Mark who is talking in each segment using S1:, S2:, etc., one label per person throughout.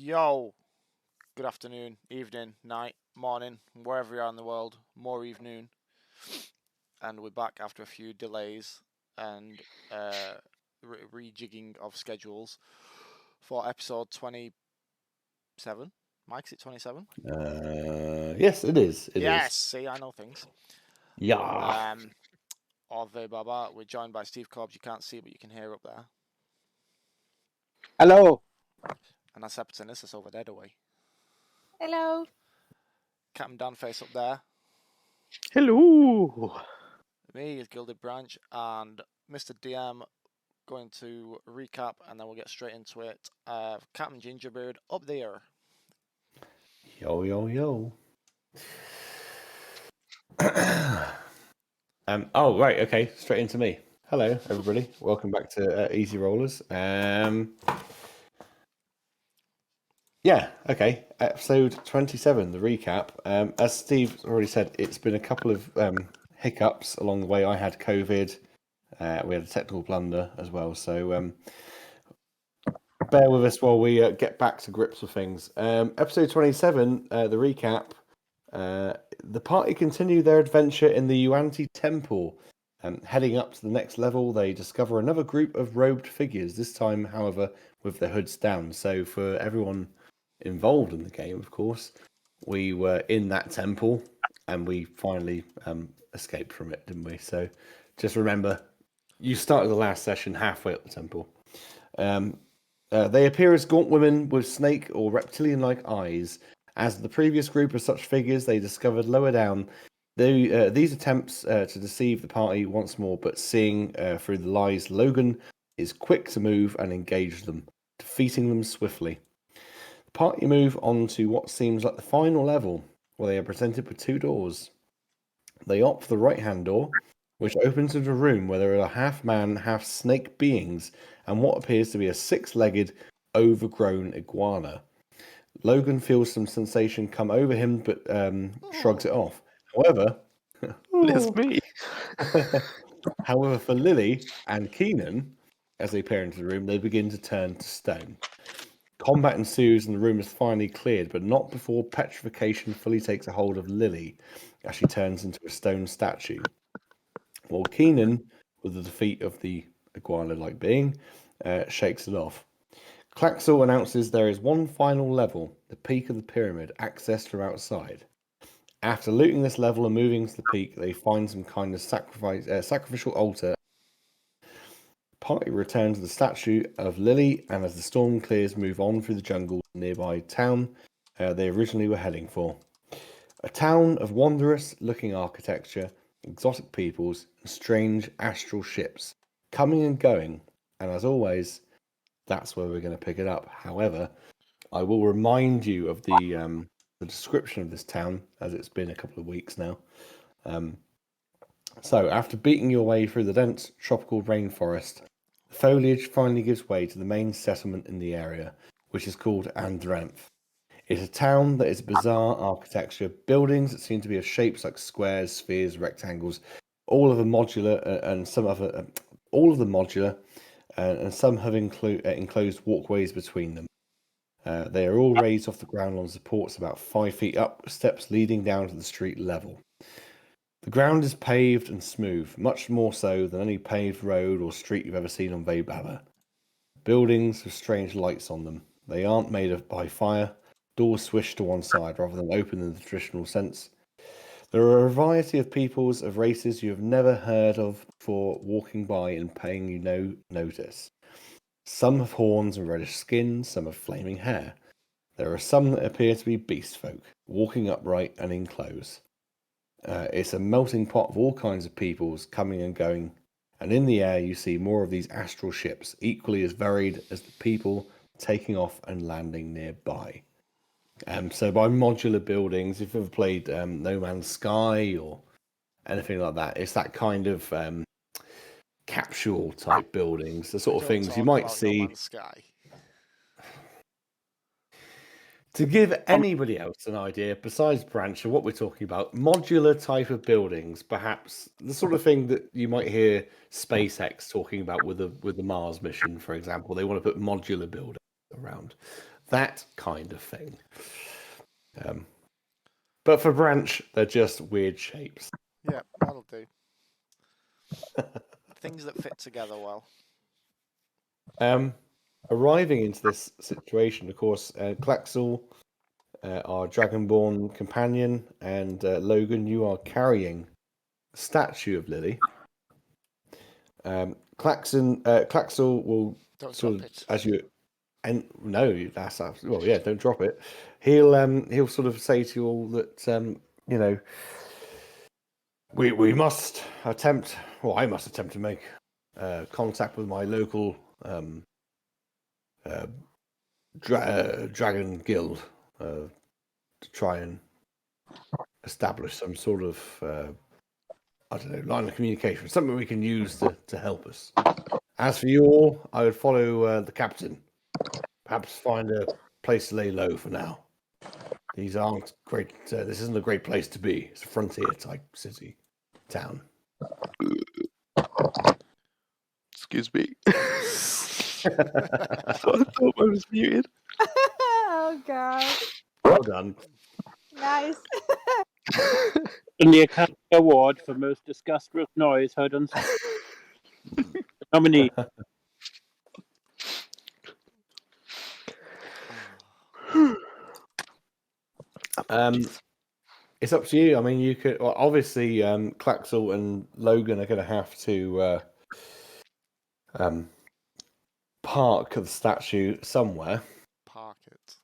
S1: Yo, good afternoon, evening, night, morning, wherever you are in the world, more evening. And we're back after a few delays and rejigging of schedules for episode 27. Mike, is it 27?
S2: Yes, it is. It
S1: Yes,
S2: is.
S1: see, I know things.
S2: Yeah.
S1: Of Vaybaba, we're joined by Steve Cobbs. You can't see, but you can hear up there.
S3: Hello.
S1: And that's Epitanissus over there, away.
S4: Hello.
S1: Captain Danface up there.
S3: Hello.
S1: Me is Gilded Branch, and Mr. DM going to recap, and then we'll get straight into it. Captain Gingerbread up there.
S2: Yo, yo, yo. Oh, right. Okay. Straight into me. Hello, everybody. Welcome back to Easy Rollers. Yeah. Okay. Episode 27, the recap. As Steve already said, it's been a couple of hiccups along the way. I had COVID. We had a technical blunder as well. So bear with us while we get back to grips with things. Episode 27, the recap. The party continue their adventure in the Yuan-Ti Temple. Heading up to the next level, they discover another group of robed figures, this time, however, with their hoods down. So for everyone involved in the game, of course, we were in that temple and we finally escaped from it, didn't we? So just remember, you started the last session halfway up the temple. They appear as gaunt women with snake or reptilian-like eyes. As the previous group of such figures, they discovered lower down these attempts to deceive the party once more, but seeing through the lies, Logan is quick to move and engage them, defeating them swiftly. The party move on to what seems like the final level, where they are presented with two doors. They opt for the right-hand door, which opens into a room where there are half-man, half-snake beings and what appears to be a six-legged, overgrown iguana. Logan feels some sensation come over him, but shrugs it off. However,
S3: It's me.
S2: however, for Lily and Keenan, as they peer into the room, they begin to turn to stone. Combat ensues and the room is finally cleared, but not before petrification fully takes a hold of Lily as she turns into a stone statue. While Keenan, with the defeat of the iguana-like being, shakes it off. Claxel announces there is one final level, the peak of the pyramid, accessed from outside. After looting this level and moving to the peak, they find some kind of sacrificial altar. Party return to the statue of Lily, and as the storm clears, move on through the jungle to the nearby town they originally were heading for. A town of wondrous-looking architecture, exotic peoples, and strange astral ships, coming and going, and as always, that's where we're going to pick it up. However, I will remind you of the description of this town, as it's been a couple of weeks now. So, after beating your way through the dense tropical rainforest, the foliage finally gives way to the main settlement in the area, which is called Andranth. It's a town that is bizarre architecture, buildings that seem to be of shapes like squares, spheres, rectangles, all of them modular, and some other, all of them modular, and some have enclosed walkways between them. They are all raised off the ground on supports about 5 feet up, with steps leading down to the street level. The ground is paved and smooth, much more so than any paved road or street you've ever seen on Vaybaba. Buildings with strange lights on them. They aren't made by fire. Doors swish to one side rather than open in the traditional sense. There are a variety of peoples of races you have never heard of before walking by and paying you no notice. Some have horns and reddish skin, some have flaming hair. There are some that appear to be beast folk, walking upright and in clothes. It's a melting pot of all kinds of peoples coming and going, and in the air you see more of these astral ships, equally as varied as the people taking off and landing nearby. So by modular buildings, if you've ever played No Man's Sky or anything like that, it's that kind of capsule type buildings, the sort of things you might see.
S1: No Man's Sky.
S2: To give anybody else an idea, besides Branch, of what we're talking about, modular type of buildings, perhaps the sort of thing that you might hear SpaceX talking about with the Mars mission, for example. They want to put modular buildings around. that kind of thing. But for branch, they're just weird shapes.
S1: Yeah, that'll do. Things that fit together well.
S2: Arriving into this situation, of course, Klaxel, our Dragonborn companion, and Logan, you are carrying a statue of Lily. Klaxel will
S1: Don't
S2: sort
S1: drop
S2: of,
S1: it.
S2: as you, and no, that's well, yeah, don't drop it. He'll sort of say to you all that you know, we must attempt, well, I must attempt to make contact with my local dragon guild to try and establish some sort of I don't know, line of communication, something we can use to help us. As for you all, I would follow the captain. Perhaps find a place to lay low for now. These aren't great. This isn't a great place to be. It's a frontier type city, town.
S3: Excuse me. I thought I was muted.
S4: Oh god.
S2: Well done.
S4: Nice.
S5: And the Academy Award for most disgusting noise heard on nominee.
S2: It's up to you. I mean, you could. Well, obviously, Klaxel and Logan are going to have to park the statue somewhere.
S1: Park it.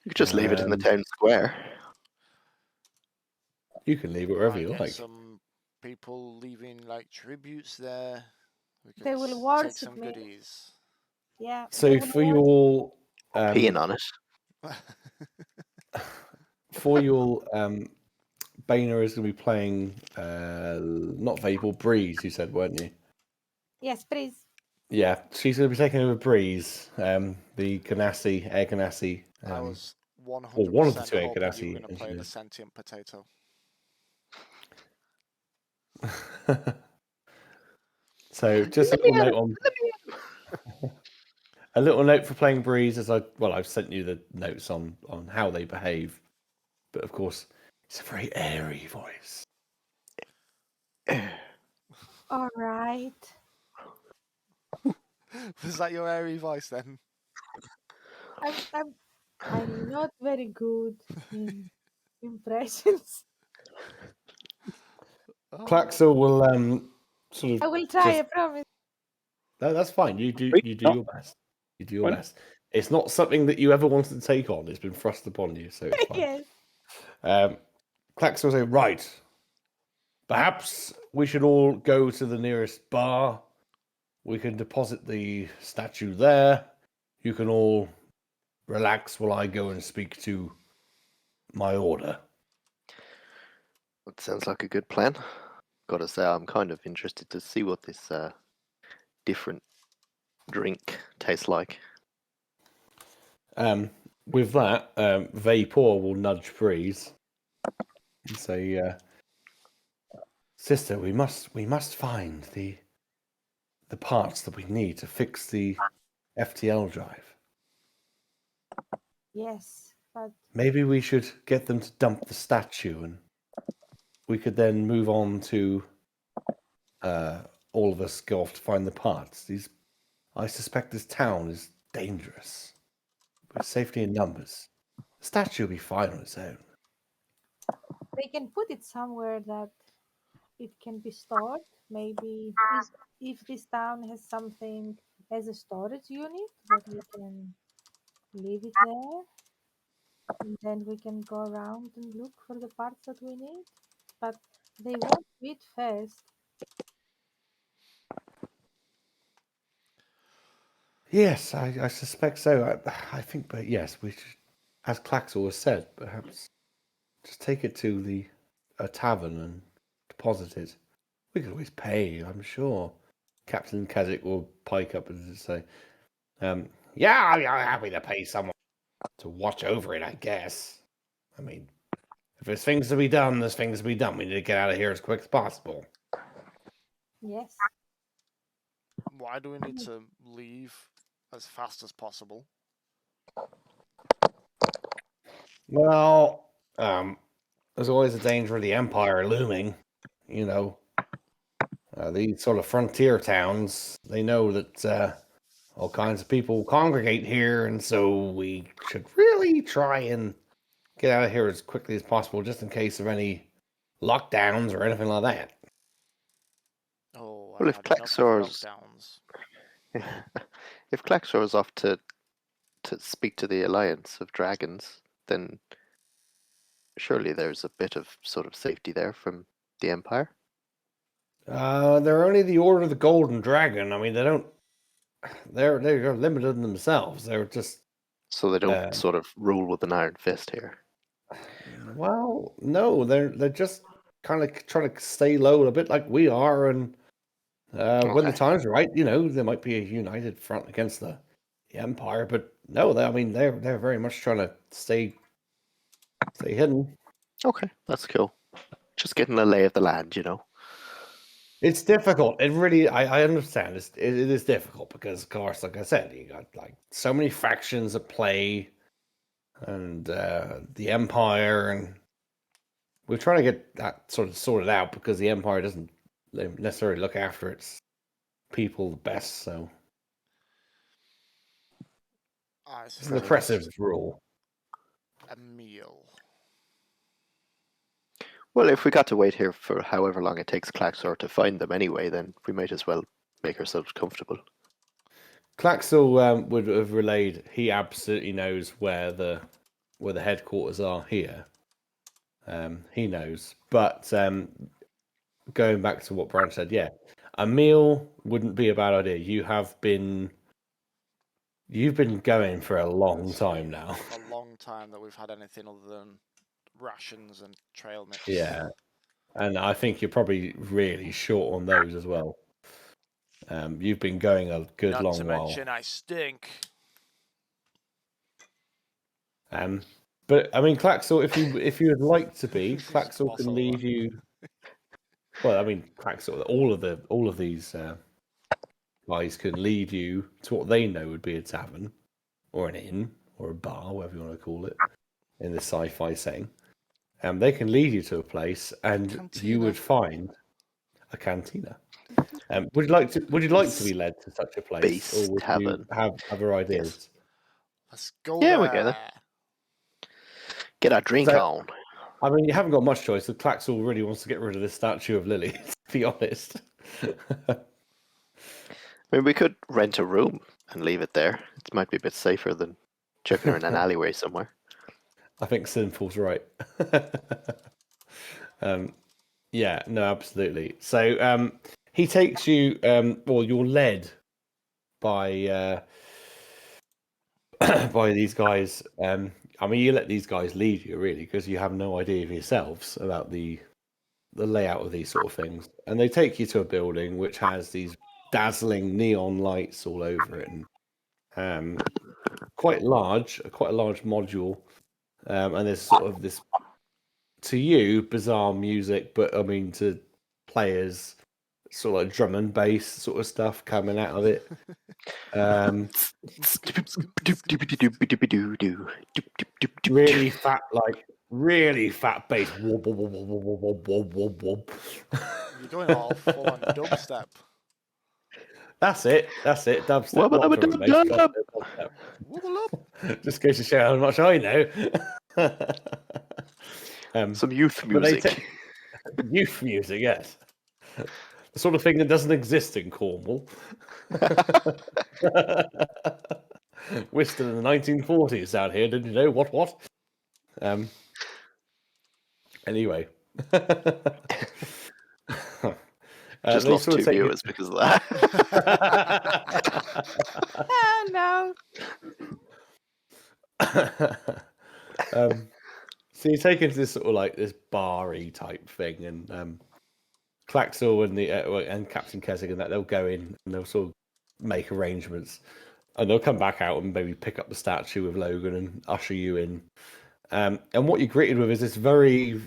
S3: You could just leave it in the town square.
S2: You can leave it wherever
S1: Might
S2: you
S1: get
S2: like.
S1: some people leaving like tributes there. We could
S4: They will
S1: take
S4: worship
S1: some
S4: me.
S1: goodies.
S4: Yeah.
S2: So
S4: they will
S2: for your
S3: Peeing on it.
S2: for your Boehner is going to be playing not Vaybaba, Breeze. You said, weren't you?
S4: Yes, please.
S2: Yeah, she's going to be taking over Breeze, the Ganassi, Air Ganassi.
S1: I was 100%
S2: or one of the two Air
S1: hoping you
S2: Ganassi
S1: were going to play the
S2: engineers.
S1: sentient potato.
S2: So just a little note on a little note for playing Breeze, as I've sent you the notes on how they behave, but of course it's a very airy voice.
S4: All right.
S1: Was that your airy voice then?
S4: I'm not very good in impressions.
S1: Oh.
S2: Klaxel will sort of.
S4: I will try.
S2: just-
S4: I promise.
S2: No, that's fine. You do
S5: Wait,
S2: your best. You do your
S5: Fine.
S2: best. It's not something that you ever wanted to take on. It's been thrust upon you, so it's fine.
S4: Yes.
S2: Klaxel will say, right. Perhaps we should all go to the nearest bar. We can deposit the statue there. You can all relax while I go and speak to my order.
S3: That sounds like a good plan. Gotta say, I'm kind of interested to see what this different drink tastes like.
S2: With that, Vapor will nudge Breeze and say, "Sister, we must find the parts that we need to fix the FTL drive.
S4: Yes, but
S2: Maybe we should get them to dump the statue, and we could then move on to all of us go off to find the parts. I suspect this town is dangerous. With safety in numbers, the statue will be fine on its own."
S4: they can put it somewhere that it can be stored. Maybe if this town has something as a storage unit that we can leave it there, and then we can go around and look for the parts that we need. But they won't do it first.
S2: Yes, I suspect so. I think, but yes, we should, as Klaxel has said, perhaps just take it to a tavern and deposit it. We could always pay, I'm sure. Captain Kazik will pike up and say, "Yeah, I'm happy to pay someone to watch over it, I guess. I mean, if there's things to be done, there's things to be done. We need to get out of here as quick as possible."
S4: Yes.
S1: Why do we need to leave as fast as possible.
S2: Well, there's always a danger of the Empire looming. You know, these sort of frontier towns, they know that all kinds of people congregate here, and so we should really try and get out of here as quickly as possible, just in case of any lockdowns or anything like that.
S1: Oh,
S3: Well,
S1: I've
S3: if
S1: had enough of
S3: Klaxor's
S1: lockdowns.
S3: if Klaxor's off to speak to the Alliance of Dragons, then surely there's a bit of sort of safety there from the Empire.
S2: They're only the Order of the Golden Dragon. I mean, they don't. They're limited in themselves. They're just.
S3: So they don't sort of rule with an iron fist here.
S2: Well, no, they're just kind of trying to stay low, a bit like we are, and when the
S3: Okay.
S2: times are right, there might be a united front against the Empire. But no, they're very much trying to stay hidden.
S3: Okay, that's cool. Just getting a lay of the land,
S2: It's difficult. It really, I understand. It is difficult because, of course, like I said, you got like so many factions at play, and the Empire, and we're trying to get that sort of sorted out because the Empire doesn't necessarily look after its people the best. So
S1: I
S2: it's an
S1: suppose
S2: oppressive rule.
S1: a meal.
S3: Well, if we got to wait here for however long it takes Klaxor to find them anyway, then we might as well make ourselves comfortable.
S2: Claxel would have relayed. He absolutely knows where the headquarters are here. He knows, but going back to what Brian said, yeah, a meal wouldn't be a bad idea. You've been going for a long time now.
S1: A long time that we've had anything other than rations and trail mix.
S2: Yeah, and I think you're probably really short on those as well. You've been going a good
S1: Not
S2: long
S1: to
S2: while.
S1: mention, I stink.
S2: But I mean, Claxel, if you would like to be,
S1: This is
S2: Claxel can
S1: Bossova.
S2: lead you. Well, I mean, Claxel, all of these guys can lead you to what they know would be a tavern, or an inn, or a bar, whatever you want to call it, in the sci-fi setting. They can lead you to a place, and you would find a cantina. Would you like to be led to such a place,
S3: Base
S2: or would
S3: tavern.
S2: you have other ideas?
S3: Yes.
S1: Let's go
S3: Yeah,
S1: there.
S3: we get it. Get our drink on.
S2: I mean, you haven't got much choice. The Claxel really wants to get rid of this statue of Lily, to be honest.
S3: I mean, we could rent a room and leave it there. It might be a bit safer than chucking her in an alleyway somewhere.
S2: I think Sinful's right. Yeah, no, absolutely. So he takes you, well, you're led by by these guys. I mean, you let these guys lead you, really, because you have no idea of yourselves about the layout of these sort of things. And they take you to a building which has these dazzling neon lights all over it, and quite a large module. And there's sort of this, to you, bizarre music, but I mean to players, sort of like drum and bass sort of stuff coming out of it. Really fat bass. Wob, wob, wob, wob, wob, wob, wob, wob, wob.
S1: You're going all full on dubstep.
S2: That's it. Dubstep.
S3: Wubba
S2: Not
S3: dubba
S2: drum and
S3: dub
S2: bass,
S3: dub.
S2: dubstep.
S1: Wobble up.
S2: Just goes to show how much I know.
S3: Some youth
S2: but they
S3: music.
S2: Youth music, yes. The sort of thing that doesn't exist in Cornwall. We're still in the 1940s down here, didn't you know? What? Anyway.
S3: Just lost 2 viewers because of that.
S4: Oh no.
S2: So you take into this sort of like this bar-y type thing, and Claxel and and Captain Keswick and that, they'll go in and they'll sort of make arrangements, and they'll come back out and maybe pick up the statue with Logan and usher you in. And what you're greeted with is this very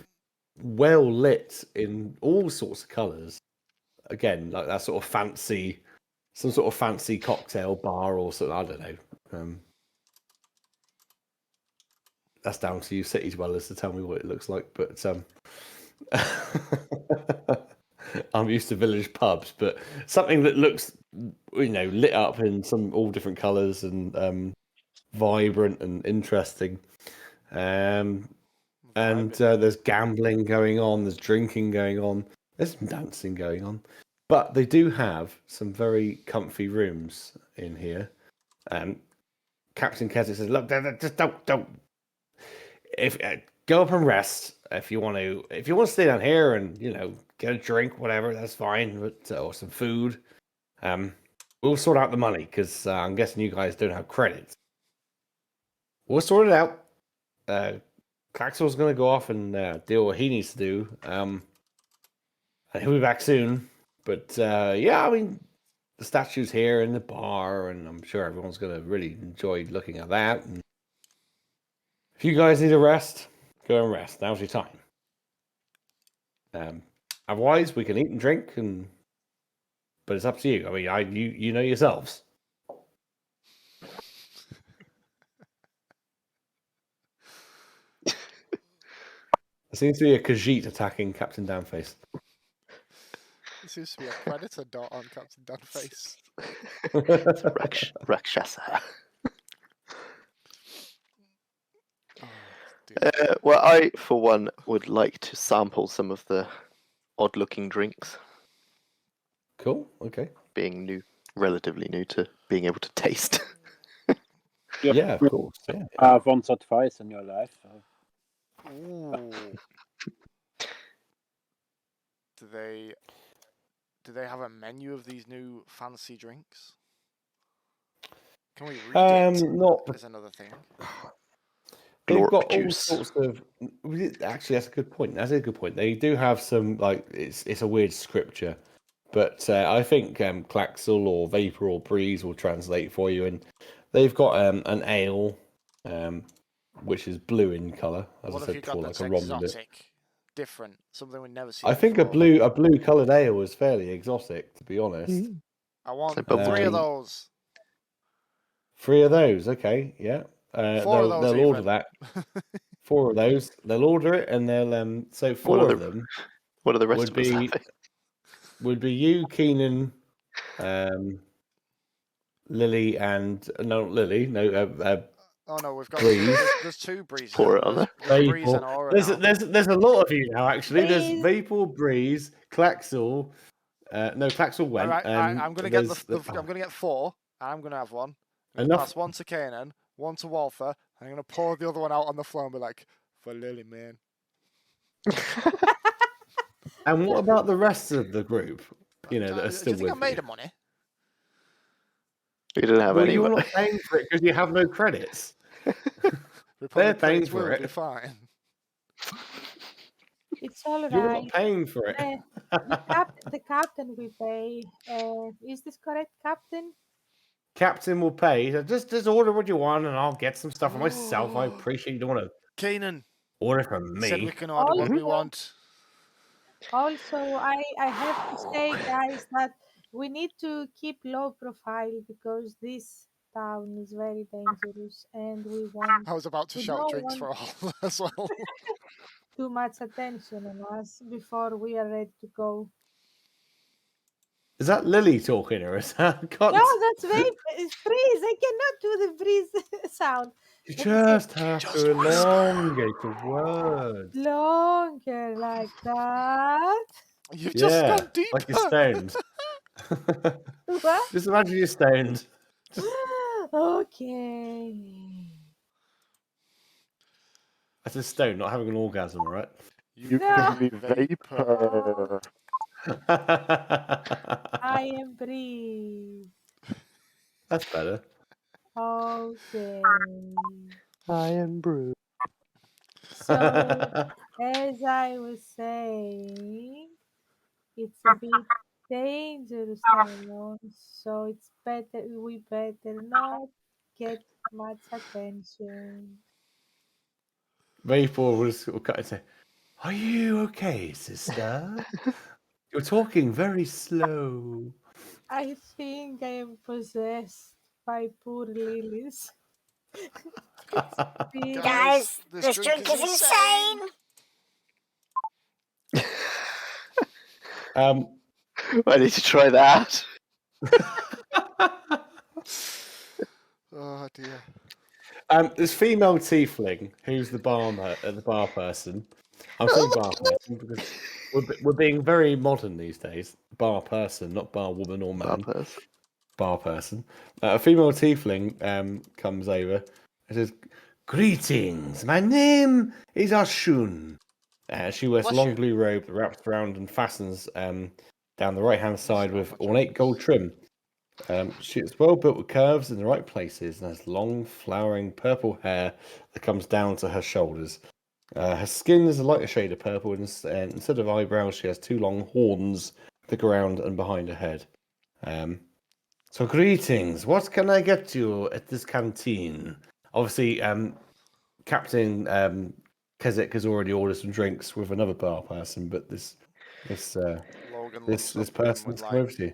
S2: well lit in all sorts of colours. Again, like that sort of fancy some sort of fancy cocktail bar or something. I don't know. That's down to you city dwellers to tell me what it looks like. But I'm used to village pubs, but something that looks, lit up in some all different colours and vibrant and interesting. And there's gambling going on, there's drinking going on, there's some dancing going on. But they do have some very comfy rooms in here. Captain Keswick says, "Look, just don't. If go up and rest if you want to. If you want to stay down here and get a drink, whatever, that's fine. But or some food. We'll sort out the money because I'm guessing you guys don't have credits. We'll sort it out. Claxel's going to go off and deal what he needs to do. And he'll be back soon. But yeah, I mean, the statue's here in the bar, and I'm sure everyone's going to really enjoy looking at that. And if you guys need a rest, go and rest. Now's your time. Otherwise, we can eat and drink, but it's up to you. I mean, you know yourselves. There seems to be a Khajiit attacking Captain Downface.
S1: There seems to be a predator dot on Captain Downface.
S3: It's Rakshasa. Well, I, for one, would like to sample some of the odd-looking drinks.
S2: Cool. Okay.
S3: Being relatively new to being able to taste.
S2: Yeah, of course. Yeah.
S5: Once or twice in your life. So.
S1: Ooh. Do they have a menu of these new fancy drinks? Can we read it?
S2: Not.
S1: Is another thing.
S2: They've
S3: Glorp
S2: got all
S3: juice.
S2: sorts of. Actually, that's a good point. They do have some it's a weird scripture, but I think Claxel or Vapor or Breeze will translate for you, and they've got an ale, which is blue in colour, as
S1: What
S2: I
S1: if you
S2: said
S1: got
S2: before,
S1: that's
S2: like a rum with it.
S1: exotic, different, something we've never seen?
S2: I think
S1: before.
S2: a blue coloured ale is fairly exotic, to be honest.
S1: I want
S3: It's like
S1: 3 of
S2: bubblegum.
S1: those.
S2: 3 of those, okay, yeah.
S1: 4 of those.
S2: They'll order that. 4 of those. They'll order it, and they'll so 4 of them.
S3: What are the rest
S2: would
S3: of us
S2: be
S3: having?
S2: would be you, Keenan, Lily, and not Lily. No,
S1: Oh no, we've got
S2: Breeze.
S1: There's 2 breezes.
S3: Pour it on there.
S1: There's Breeze and Aura now.
S2: There's a lot of you now. Actually, there's
S4: Breeze.
S2: Vapor, Breeze, Claxel. No, Claxel went.
S1: All right, I'm gonna get
S2: there's-
S1: I'm gonna get 4. I'm gonna have one. I'm gonna
S2: Enough.
S1: pass 1 to Kanan, 1 to Walther. I'm gonna pour the other one out on the floor and be like, for Lily, man.
S2: And what about the rest of the group? That are
S1: Do
S2: still
S1: you think I
S2: with
S1: made
S2: you.
S1: the money?
S3: We didn't have
S2: Well,
S3: any.
S2: you're not paying for it because you have no credits. They're paying for
S1: We'll
S2: it.
S1: be fine.
S4: It's all
S2: You're
S4: right.
S2: not paying for it.
S4: The captain will pay. Is this correct, Captain?
S2: Captain will pay. So just order what you want, and I'll get some stuff for myself. I appreciate you don't want to
S1: Kanan
S2: order from
S1: said we
S2: me.
S1: can order what we want.
S4: Also, I have to say, guys, that we need to keep low profile because this town is very dangerous, and we want
S1: I was about to
S4: we
S1: shout
S4: don't
S1: drinks
S4: want
S1: for all as well.
S4: too much attention on us before we are ready to go.
S2: Is that Lily talking, or is that?
S4: No, that's it's freeze. I cannot do the freeze sound.
S2: You
S4: Let me see.
S2: just have to elongate the words.
S4: Longer like that.
S1: You've just gone deeper.
S2: like you're stoned.
S4: What?
S2: Just imagine you're stoned.
S4: Okay.
S2: That's a stone, not having an orgasm, all right?
S1: You
S4: No.
S1: can be vapor.
S4: I am breathe.
S2: That's better.
S4: Okay.
S3: I am Bruce.
S4: So, as I was saying, it's a bit dangerous now, so it's better we better not get much attention.
S2: Vapor will sort of cut and say, "Are you okay, sister? You're talking very slow."
S4: I think I am possessed by poor lilies. Spirit.
S1: Guys, this drink is insane.
S3: I need to try that.
S1: Oh dear.
S2: This female tiefling who's the bar person. I'm saying bar person because we're being very modern these days. Bar person, not bar woman or man. Bar person. A female tiefling comes over and says, "Greetings. My name is Ashun." She wears a long blue robe that wraps around and fastens down the right-hand side with ornate gold trim. She's well built with curves in the right places and has long, flowering purple hair that comes down to her shoulders. Her skin is a lighter shade of purple, and instead of eyebrows, she has two long horns that go around and behind her head. So, greetings. What can I get you at this canteen? Obviously, Captain Keswick has already ordered some drinks with another bar person, but this
S1: Logan
S2: this
S1: looks up at him
S2: person's
S1: with
S2: come over to you.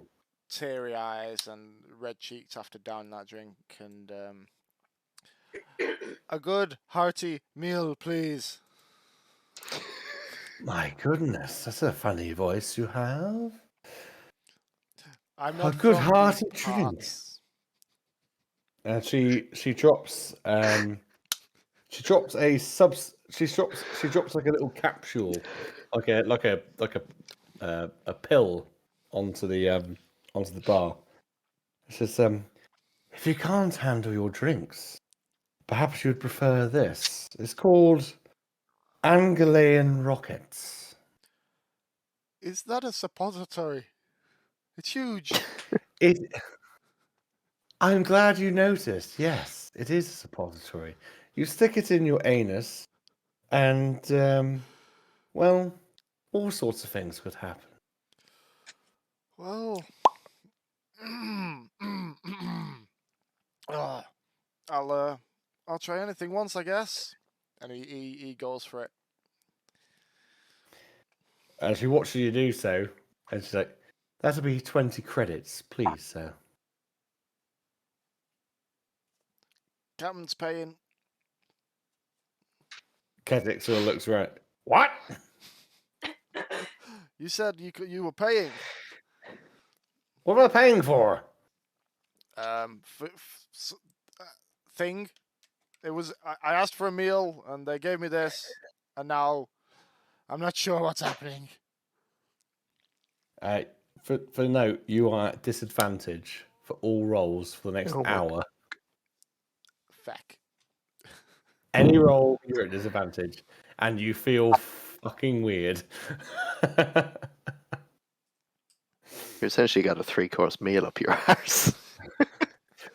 S1: teary eyes and red cheeks after downing that drink, and a good hearty meal, please.
S2: My goodness, that's a funny voice you have.
S1: I'm
S2: A
S1: not
S2: good
S1: from
S2: hearty
S1: these
S2: drink.
S1: parts.
S2: And she drops she drops a she drops like a little capsule, like a pill onto the bar. She says, if you can't handle your drinks, perhaps you'd prefer this. It's called Angalayan Rockets.
S1: Is that a suppository? It's huge.
S2: I'm glad you noticed. Yes, it is a suppository. You stick it in your anus, and well, all sorts of things could happen.
S1: Well, I'll try anything once, I guess. And he goes for it.
S2: And she watches you do so, and she's like, "That'll be 20 credits, please, sir."
S1: Captain's paying.
S2: Keswick sort of looks around. What?
S1: You said you were paying.
S2: What am I paying for?
S1: Thing. It was I asked for a meal and they gave me this, and now I'm not sure what's happening.
S2: For note, you are at disadvantage for all rolls for the next hour.
S1: Feck.
S2: Any roll, you're at disadvantage, and you feel fucking weird.
S3: You essentially got a 3-course meal up your arse.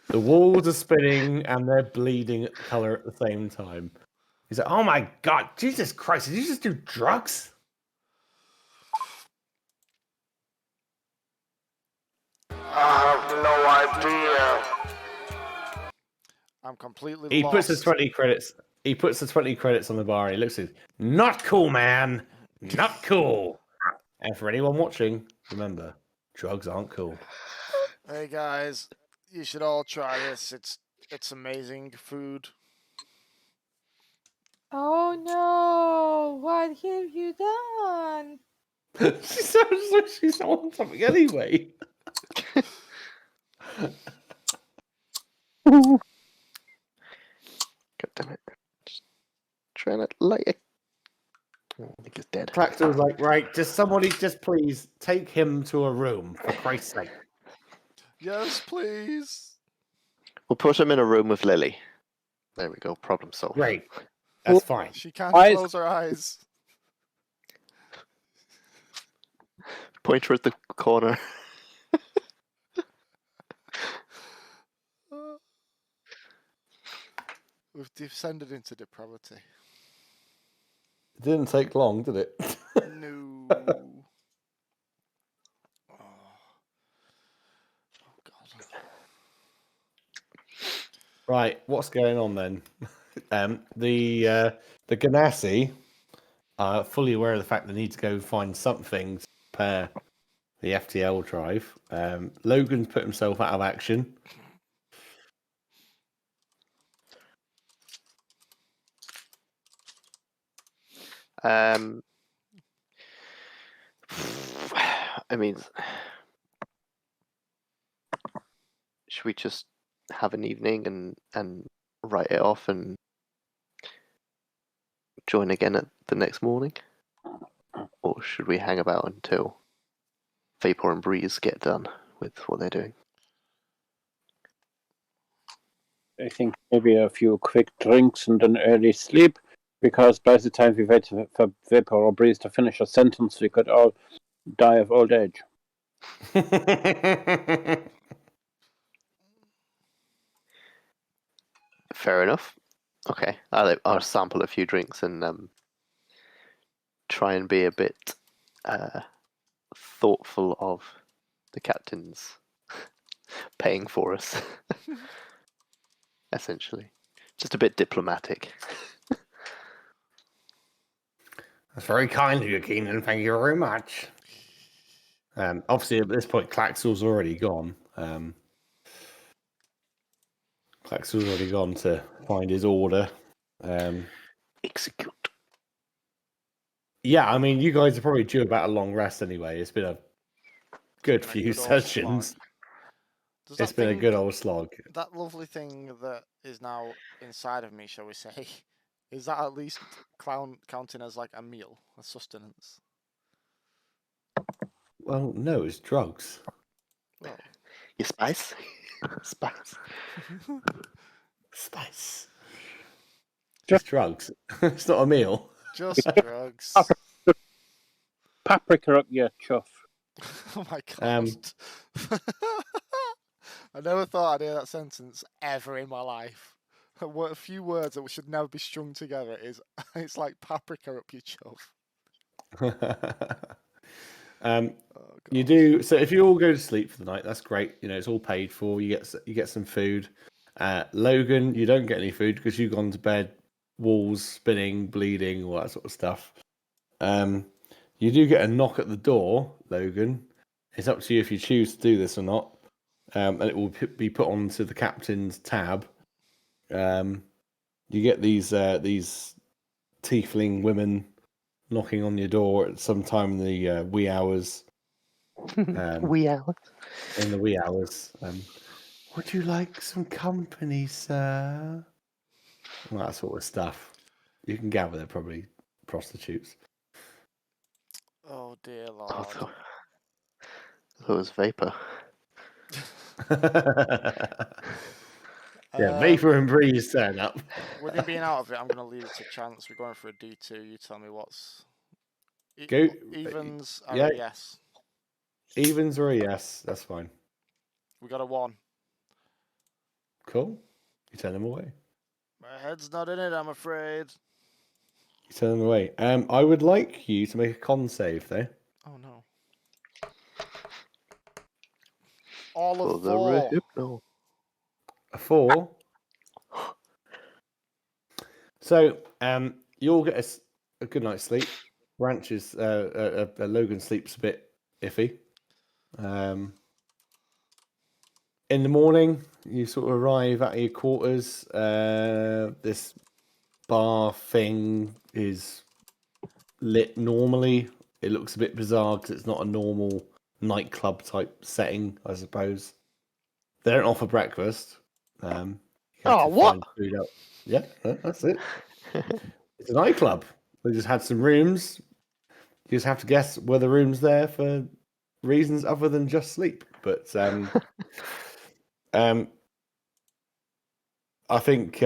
S2: The walls are spinning and they're bleeding color at the same time. He's like, "Oh my god, Jesus Christ, did you just do drugs?"
S1: I have no idea. I'm completely
S2: He
S1: lost.
S2: puts the 20 credits. He puts the 20 credits on the bar and he looks at it. Not cool, man. Not cool. And for anyone watching, remember, drugs aren't cool.
S1: Hey guys, you should all try this. It's amazing food.
S4: Oh no! What have you done?
S2: She sounds like she's on something anyway.
S3: God damn it. Just trying to light it. I think he's dead.
S2: Clacton was like, "Right, somebody please take him to a room, for Christ's sake."
S1: Yes, please.
S3: We'll put him in a room with Lily. There we go. Problem solved.
S2: Great. That's fine.
S1: She can't
S5: Why is-
S1: close her eyes.
S3: Point her at the corner.
S1: We've descended into depravity.
S2: It didn't take long, did it?
S1: No. Oh God.
S2: Right, what's going on then? The Ganassi are fully aware of the fact they need to go find something to prepare the FTL drive. Logan's put himself out of action.
S3: I mean, should we just have an evening and write it off and join again at the next morning? Or should we hang about until Vapor and Breeze get done with what they're doing?
S5: I think maybe a few quick drinks and an early sleep, because by the time we wait for Vapor or Breeze to finish a sentence, we could all die of old age.
S3: Fair enough. Okay, I'll sample a few drinks and try and be a bit thoughtful of the captain's paying for us. Essentially, just a bit diplomatic.
S2: That's very kind of you, Keenan. Thank you very much. Obviously, at this point, Claxell's already gone. Claxell's already gone to find his order.
S3: Execute.
S2: Yeah, I mean, you guys are probably due about a long rest anyway. It's been a good
S1: Been a
S2: few
S1: good old
S2: sessions.
S1: slog. Does
S2: It's
S1: that
S2: been a
S1: thing-
S2: good old slog.
S1: That lovely thing that is now inside of me, shall we say, is that at least counting as like a meal, a sustenance?
S2: Well, no, it's drugs.
S1: Well,
S3: You spice? Spice.
S2: Spice.
S5: Just-
S2: It's drugs. It's not a meal.
S1: just drugs.
S5: Paprika up your chuff.
S1: Oh my god. I never thought I'd hear that sentence ever in my life. A few words that should never be strung together is it's like paprika up your chuff. Oh,
S2: You
S1: God.
S2: do. So if you all go to sleep for the night, that's great. You know, it's all paid for. You get some food. Logan, you don't get any food because you've gone to bed, walls spinning, bleeding, all that sort of stuff. You do get a knock at the door, Logan. It's up to you if you choose to do this or not, and it will be put onto the captain's tab. You get these tiefling women knocking on your door at some time in the wee hours.
S3: Wee hours.
S2: In the wee hours. Would you like some company, sir? All that sort of stuff. You can gather they're probably prostitutes.
S1: Oh dear
S3: I
S1: lord.
S3: thought it was Vapor.
S2: Yeah, Vapor and Breeze turn up.
S1: With me being out of it, I'm going to leave it to chance. We're going for a D2. You tell me what's...
S2: Go-
S1: Evens are
S2: yeah.
S1: a yes.
S2: Evens or a yes, that's fine.
S1: We got a 1.
S2: Cool. You turn them away.
S1: My head's not in it, I'm afraid.
S2: You turn them away. I would like you to make a con save, though.
S1: Oh no. All
S3: For
S1: of
S3: the
S1: 4.
S3: Rehypno.
S2: A 4. So, you all get a good night's sleep. Ranch's Logan sleeps a bit iffy. In the morning, you sort of arrive at your quarters. This bar thing is lit normally. It looks a bit bizarre because it's not a normal nightclub type setting, I suppose. They don't offer breakfast. You have to
S3: what?
S2: find food out. Yeah, that's it. It's a nightclub. They just had some rooms. You just have to guess were the rooms there for reasons other than just sleep. But I think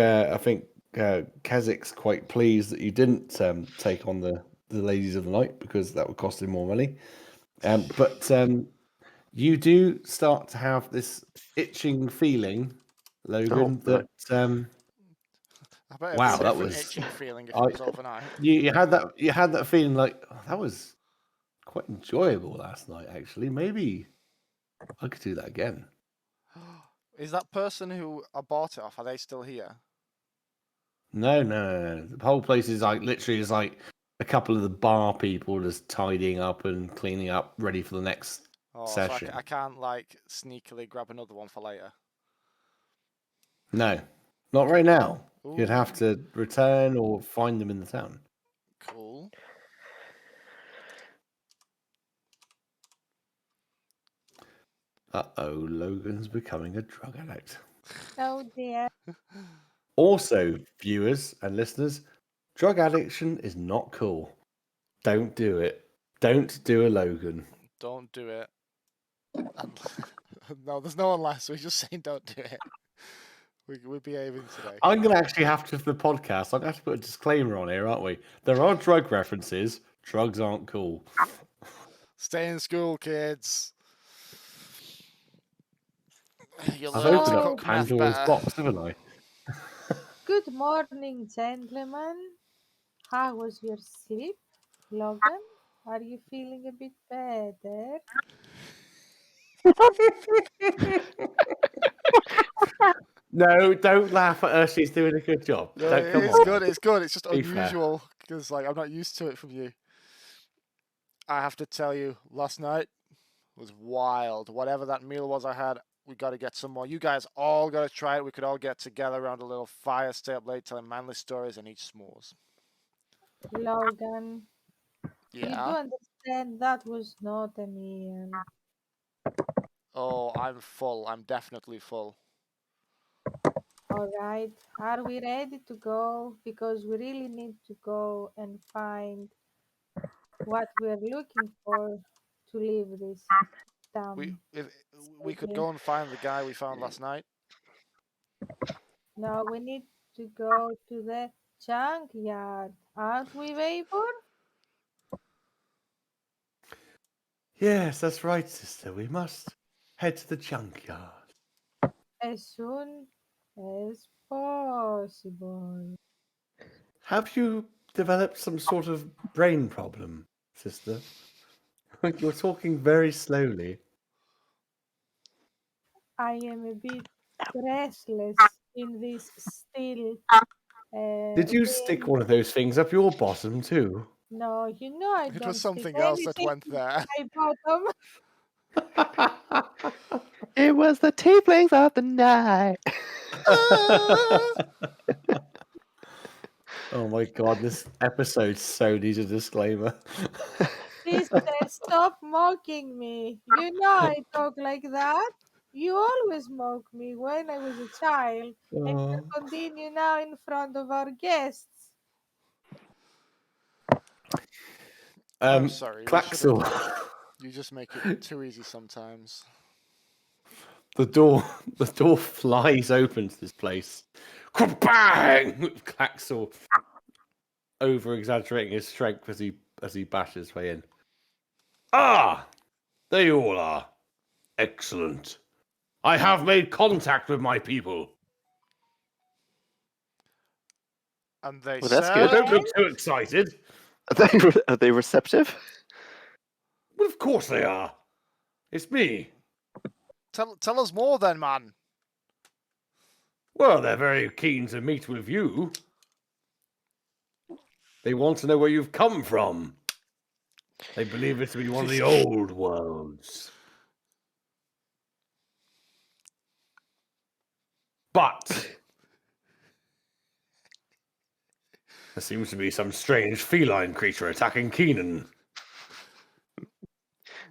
S2: Kazik's quite pleased that you didn't take on the ladies of the night because that would cost him more money. But you do start to have this itching feeling, Logan,
S3: no.
S2: that
S1: I bet
S2: wow,
S1: it'd be a
S2: that
S1: different
S2: was-
S1: itching feeling if it was overnight.
S2: you had that feeling like oh, that was quite enjoyable last night. Actually, maybe I could do that again.
S1: Is that person who I bought it off, are they still here?
S2: No. The whole place is like literally is like a couple of the bar people just tidying up and cleaning up, ready for the next
S1: Oh, so
S2: session.
S1: I can't like sneakily grab another one for later.
S2: No, not right now. You'd
S1: Ooh.
S2: have to return or find them in the town.
S1: Cool.
S2: Uh-oh, Logan's becoming a drug addict.
S4: Oh dear.
S2: Also, viewers and listeners, drug addiction is not cool. Don't do it. Don't do a Logan.
S1: Don't do it. No, there's no unless. We're just saying don't do it. We're behaving today.
S2: I'm going to actually have to, for the podcast, I'm going to have to put a disclaimer on here, aren't we? There are drug references. Drugs aren't cool.
S1: Stay in school, kids. You'll
S2: I've
S1: learn
S2: opened
S1: to
S2: up
S4: So,
S1: cook meth
S2: Pandora's
S1: better.
S2: box, haven't I?
S4: good morning, gentlemen. How was your sleep? Logan, are you feeling a bit better?
S2: No, don't laugh at her. She's doing a good job.
S1: No,
S2: Don't come
S1: it's
S2: on.
S1: good. It's good. It's just
S2: Be fair.
S1: unusual because like I'm not used to it from you. I have to tell you, last night was wild. Whatever that meal was I had, we got to get some more. You guys all got to try it. We could all get together around a little fire, stay up late telling manly stories and eat s'mores.
S4: Logan, you do
S1: Yeah.
S4: understand that was not a meal.
S1: Oh, I'm full. I'm definitely full.
S4: All right, are we ready to go? Because we really need to go and find what we're looking for to leave this
S1: We
S4: town.
S1: if we could
S4: city.
S1: go and find the guy we found last night.
S4: No, we need to go to the junkyard, aren't we, Vapor?
S2: Yes, that's right, sister. We must head to the junkyard.
S4: As soon as possible.
S2: Have you developed some sort of brain problem, sister? You're talking very slowly.
S4: I am a bit restless in this still
S2: Did you stick
S4: wind.
S2: one of those things up your bottom too?
S4: No, you know I
S1: It
S4: don't
S1: was
S4: stick
S1: something else that
S4: anything
S1: went
S4: in
S1: there.
S4: my bottom.
S3: It was the Tieflings of the night.
S2: Oh my god, this episode so needs a disclaimer.
S4: Sister, stop mocking me. You know I talk like that. You always mock me when I was a child, and you
S2: Oh.
S4: continue now in front of our guests.
S1: I'm sorry. We should
S2: Claxel.
S1: have. You just make it too easy sometimes.
S2: The door flies open to this place. Bang! Claxel over exaggerating his strength as he bashes his way in. Ah! There you all are. Excellent. I have made contact with my people.
S1: And they
S3: Well, that's
S1: said,
S3: good.
S2: Don't look too excited.
S3: Are they receptive?
S2: Well, of course they are. It's me.
S1: Tell us more then, man.
S2: Well, they're very keen to meet with you. They want to know where you've come from. They believe it to be one of the old worlds. But there seems to be some strange feline creature attacking Keenan.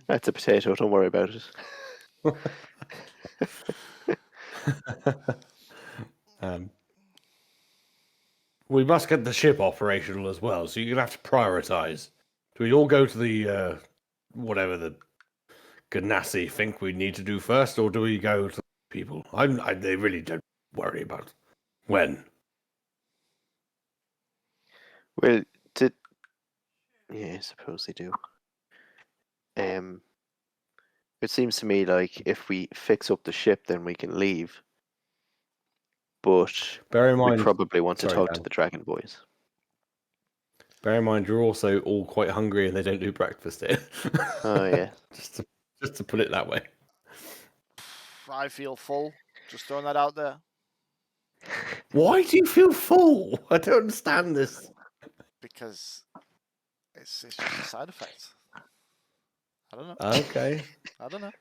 S3: That's a potato. Don't worry about it.
S2: We must get the ship operational as well, so you're going to have to prioritize. Do we all go to the, whatever the Ganassi think we need to do first, or do we go to the people? They really don't worry about when.
S3: Well, yeah, I suppose they do. It seems to me like if we fix up the ship, then we can leave. But
S2: Bear in
S3: we
S2: mind,
S3: probably want to
S2: sorry,
S3: talk to
S2: Dan.
S3: the Dragon Boys.
S2: Bear in mind, you're also all quite hungry, and they don't do breakfast here.
S3: Oh yeah.
S2: just to put it that way.
S1: I feel full. Just throwing that out there.
S2: Why do you feel full? I don't understand this.
S1: Because it's just a side effect. I don't know.
S2: Okay.
S1: I don't know.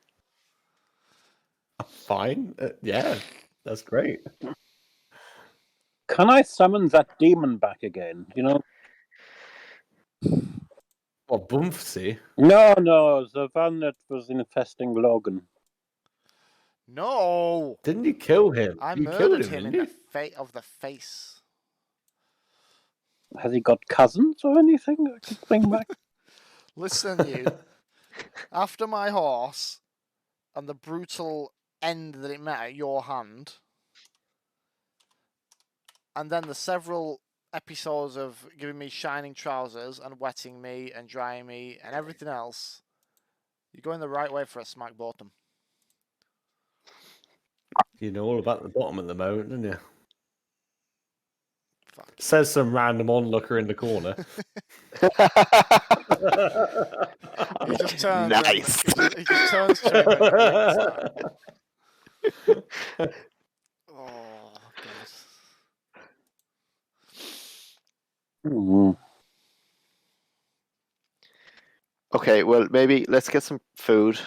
S2: Fine. Yeah, that's great.
S5: Can I summon that demon back again?
S2: What, Bumpsy?
S5: No, the one that was infesting Logan.
S1: No!
S2: Didn't you kill him?
S1: I
S2: You killed
S1: murdered
S2: him,
S1: him in
S2: didn't
S1: the
S2: you?
S1: of the face.
S5: Has he got cousins or anything I could bring back?
S1: Listen, you. After my horse and the brutal end that it met at your hand, and then the several episodes of giving me shining trousers and wetting me and drying me and everything else, you're going the right way for a smack bottom.
S2: You know all about the bottom at the moment, don't you?
S1: Fuck.
S2: Says some random onlooker in the corner.
S1: He just turns.
S3: Nice.
S1: He just turns to me and winks at him. Oh god.
S5: Hmm.
S3: Okay, well, maybe let's get some food,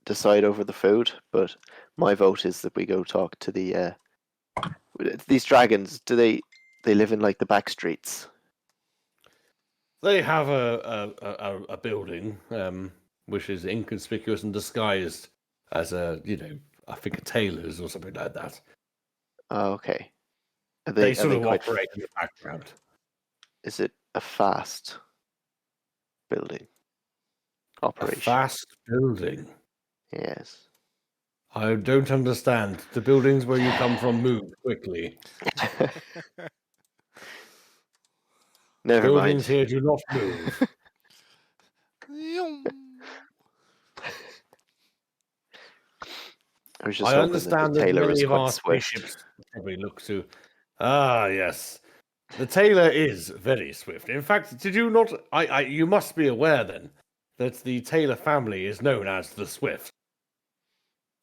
S3: decide over the food, but my vote is that we go talk to these dragons. Do they live in like the back streets?
S2: They have a building, which is inconspicuous and disguised as I think a tailor's or something like that.
S3: Oh, okay. Are
S2: They
S3: are
S2: sort of
S3: quite
S2: operate in the background.
S3: Is it a fast building
S2: A
S3: operation?
S2: fast building.
S3: Yes.
S2: I don't understand. The buildings where you come from move quickly.
S3: Never
S2: Buildings
S3: mind.
S2: here do not move.
S3: I was just
S2: I
S3: hoping that the
S2: understand that
S3: tailor
S2: many
S3: is
S2: of
S3: quite
S2: our
S3: swift.
S2: spaceships probably look to. Ah, yes. The tailor is very swift. In fact, did you not? You must be aware then that the Taylor family is known as the Swift.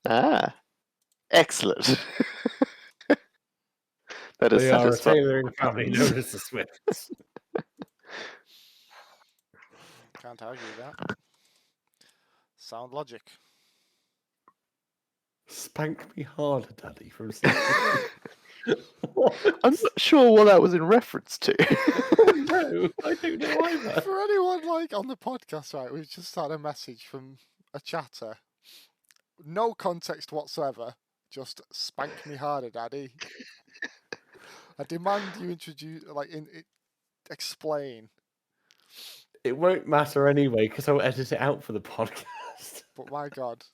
S3: Ah, excellent. That is
S2: They are a
S3: satisfying.
S2: tailoring family known as the Swifts.
S1: Can't argue with that. Sound logic.
S2: Spank me harder, Daddy, from
S3: I'm not sure what that was in reference to.
S2: No, I don't know either.
S1: For anyone like on the podcast, right, we've just had a message from a chatter. No context whatsoever. Just spank me harder, Daddy. I demand you explain.
S2: It won't matter anyway because I'll edit it out for the podcast.
S1: But my God.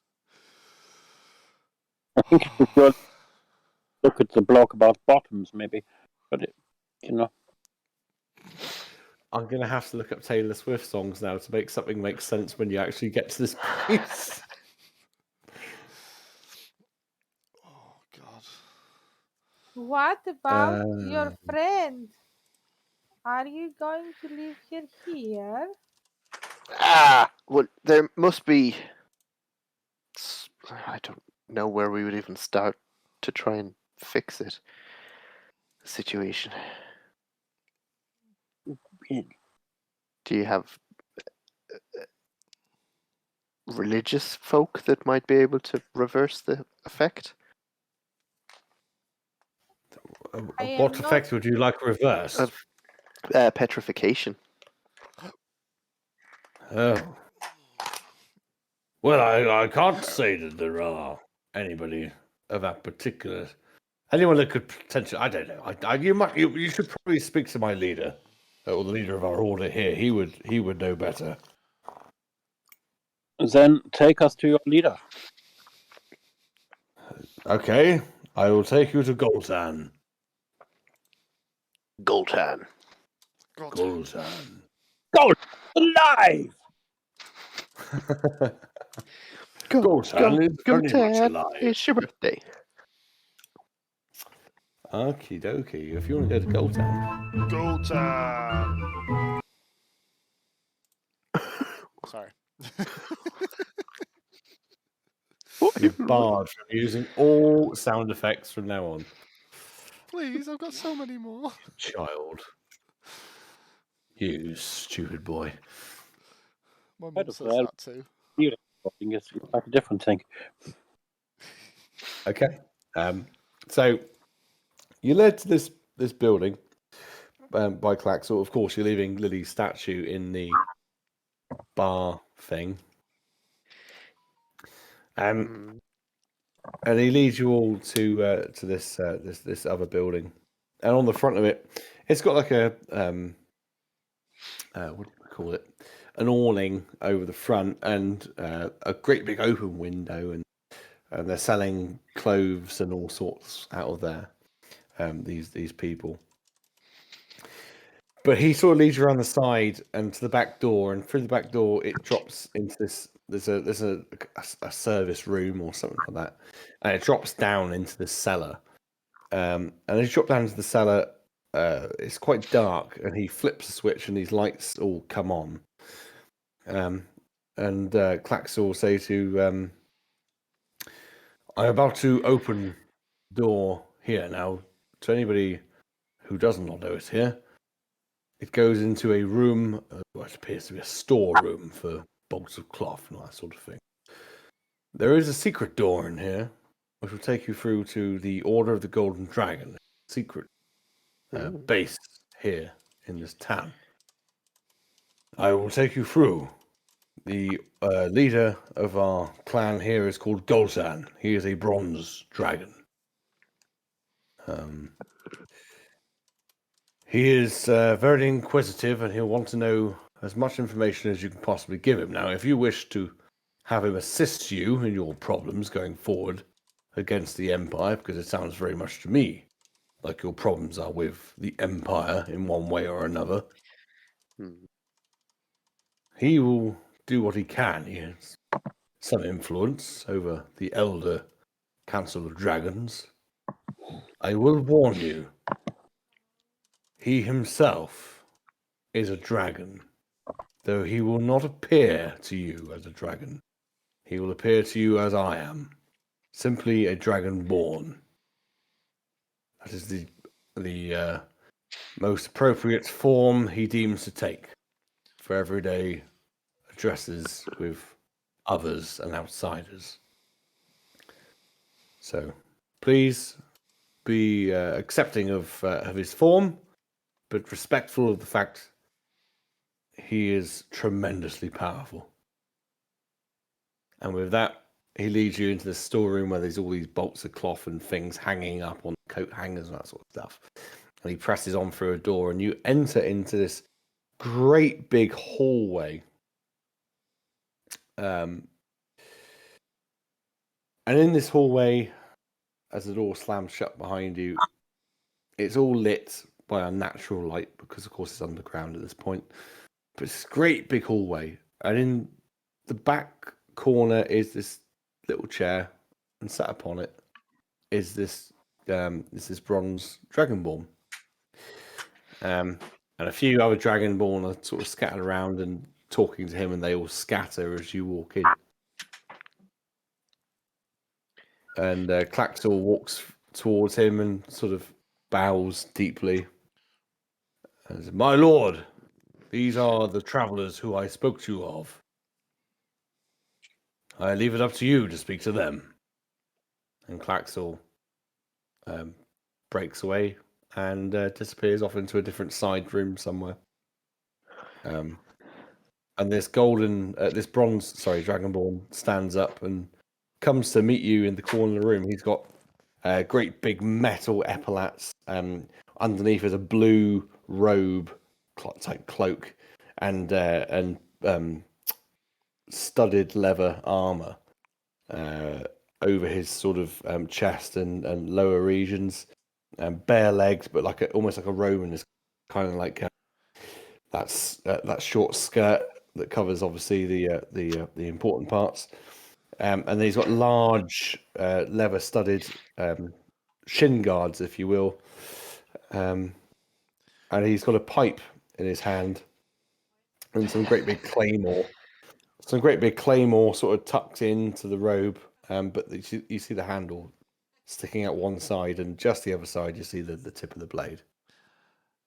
S5: I think you should look at the blog about bottoms, maybe. But
S2: I'm going to have to look up Taylor Swift songs now to make something make sense when you actually get to this piece.
S1: Oh God.
S4: What about your friend? Are you going to leave her here?
S3: Well, there must be. I don't know where we would even start to try and fix it. The situation. Do you have religious folk that might be able to reverse the effect?
S2: What effect would you like reversed?
S3: Petrification.
S2: Oh. Well, I can't say that there are anybody of that particular. Anyone that could potentially. I don't know. You should probably speak to my leader, or the leader of our order here. He would know better.
S5: Then take us to your leader.
S2: Okay, I will take you to Goltan.
S3: Goltan.
S2: Goltan.
S5: Gold alive!
S2: Goltan is very much alive.
S3: It's your birthday.
S2: Okie dokie. If you want to go to Goltan.
S1: Go time. Sorry.
S2: You're barred from using all sound effects from now on.
S1: Please, I've got so many more.
S2: Child. You stupid boy.
S1: My mum
S5: Head of
S1: says
S5: that.
S1: that too.
S5: building. It's like a different thing.
S2: Okay. So you led to this building by Claxel. Of course, you're leaving Lily's statue in the bar thing. And he leads you all to this other building, and on the front of it, it's got like a what do you call it? An awning over the front, and a great big open window, and they're selling clothes and all sorts out of there. These people. But he sort of leads you around the side and to the back door, and through the back door it drops into this. There's a service room or something like that, and it drops down into the cellar. And as you drop down into the cellar, it's quite dark, and he flips a switch, and these lights all come on. And Claxel will say to, "I'm about to open the door here now. To anybody who does not know it's here, it goes into a room, what appears to be a storeroom for bolts of cloth and all that sort of thing. There is a secret door in here, which will take you through to the Order of the Golden Dragon, secret base here in this town. I will take you through. The leader of our clan here is called Golzan. He is a bronze dragon. He is very inquisitive, and he'll want to know as much information as you can possibly give him. Now, if you wish to have him assist you in your problems going forward against the Empire, because it sounds very much to me like your problems are with the Empire in one way or another, he will do what he can. He has some influence over the Elder Council of Dragons. I will warn you, he himself is a dragon, though he will not appear to you as a dragon. He will appear to you as I am, simply a dragonborn. That is the most appropriate form he deems to take for everyday addresses with others and outsiders. So, please be accepting of his form, but respectful of the fact he is tremendously powerful. And with that, he leads you into the storeroom where there's all these bolts of cloth and things hanging up on coat hangers and that sort of stuff. And he presses on through a door, and you enter into this great big hallway. And in this hallway, as the door slams shut behind you, it's all lit by a natural light because, of course, it's underground at this point. But it's this great big hallway, and in the back corner is this little chair, and sat upon it is this bronze dragonborn. And a few other dragonborn are sort of scattered around and talking to him, and they all scatter as you walk in. And Claxel walks towards him and sort of bows deeply. And says, "My lord, these are the travelers who I spoke to you of. I leave it up to you to speak to them." And Claxel breaks away and disappears off into a different side room somewhere. And this bronze dragonborn stands up and comes to meet you in the corner of the room. He's got great big metal epaulets. Underneath is a blue robe type cloak and studded leather armor over his sort of chest and lower regions. Bare legs, but almost like a Roman. Is kind of like that short skirt that covers obviously the important parts. And then he's got large leather studded shin guards, if you will. And he's got a pipe in his hand and some great big claymore. Some great big claymore sort of tucked into the robe, but you see the handle sticking out one side, and just the other side you see the tip of the blade.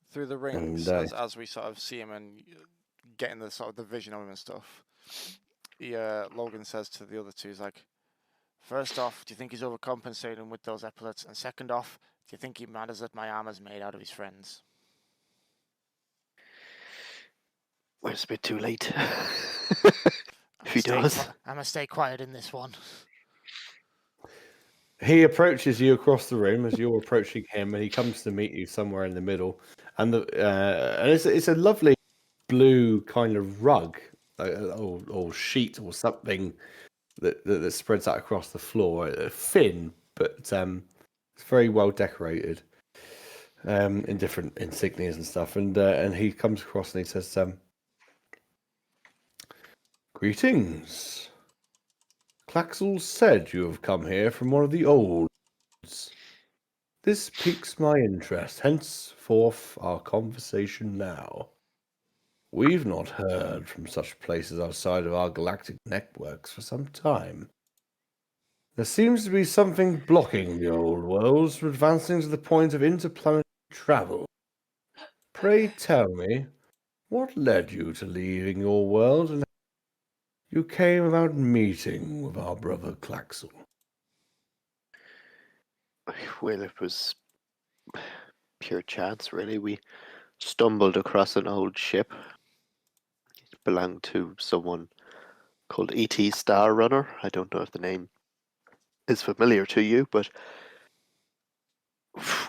S1: Through the rings, as we sort of see him and getting the sort of the vision of him and stuff, Logan says to the other two, he's like, first off, do you think he's overcompensating with those epaulets? And second off, do you think he matters that my armor's made out of his friends?
S3: Well, it's a bit too late. If he
S1: I'm
S3: does.
S1: gonna stay quiet in this one.
S2: He approaches you across the room as you're approaching him, and he comes to meet you somewhere in the middle. And it's a lovely blue kind of rug or sheet or something that spreads out across the floor. Thin, but it's very well decorated in different insignias and stuff. And he comes across and he says, "Greetings. Claxel said you have come here from one of the olds. This piques my interest, henceforth our conversation now. We've not heard from such places outside of our galactic networks for some time. There seems to be something blocking the old worlds from advancing to the point of interplanetary travel. Pray tell me, what led you to leaving your world and you came about meeting with our brother Claxel?"
S3: Well, it was pure chance, really. We stumbled across an old ship. It belonged to someone called E.T. Star Runner. I don't know if the name is familiar to you, but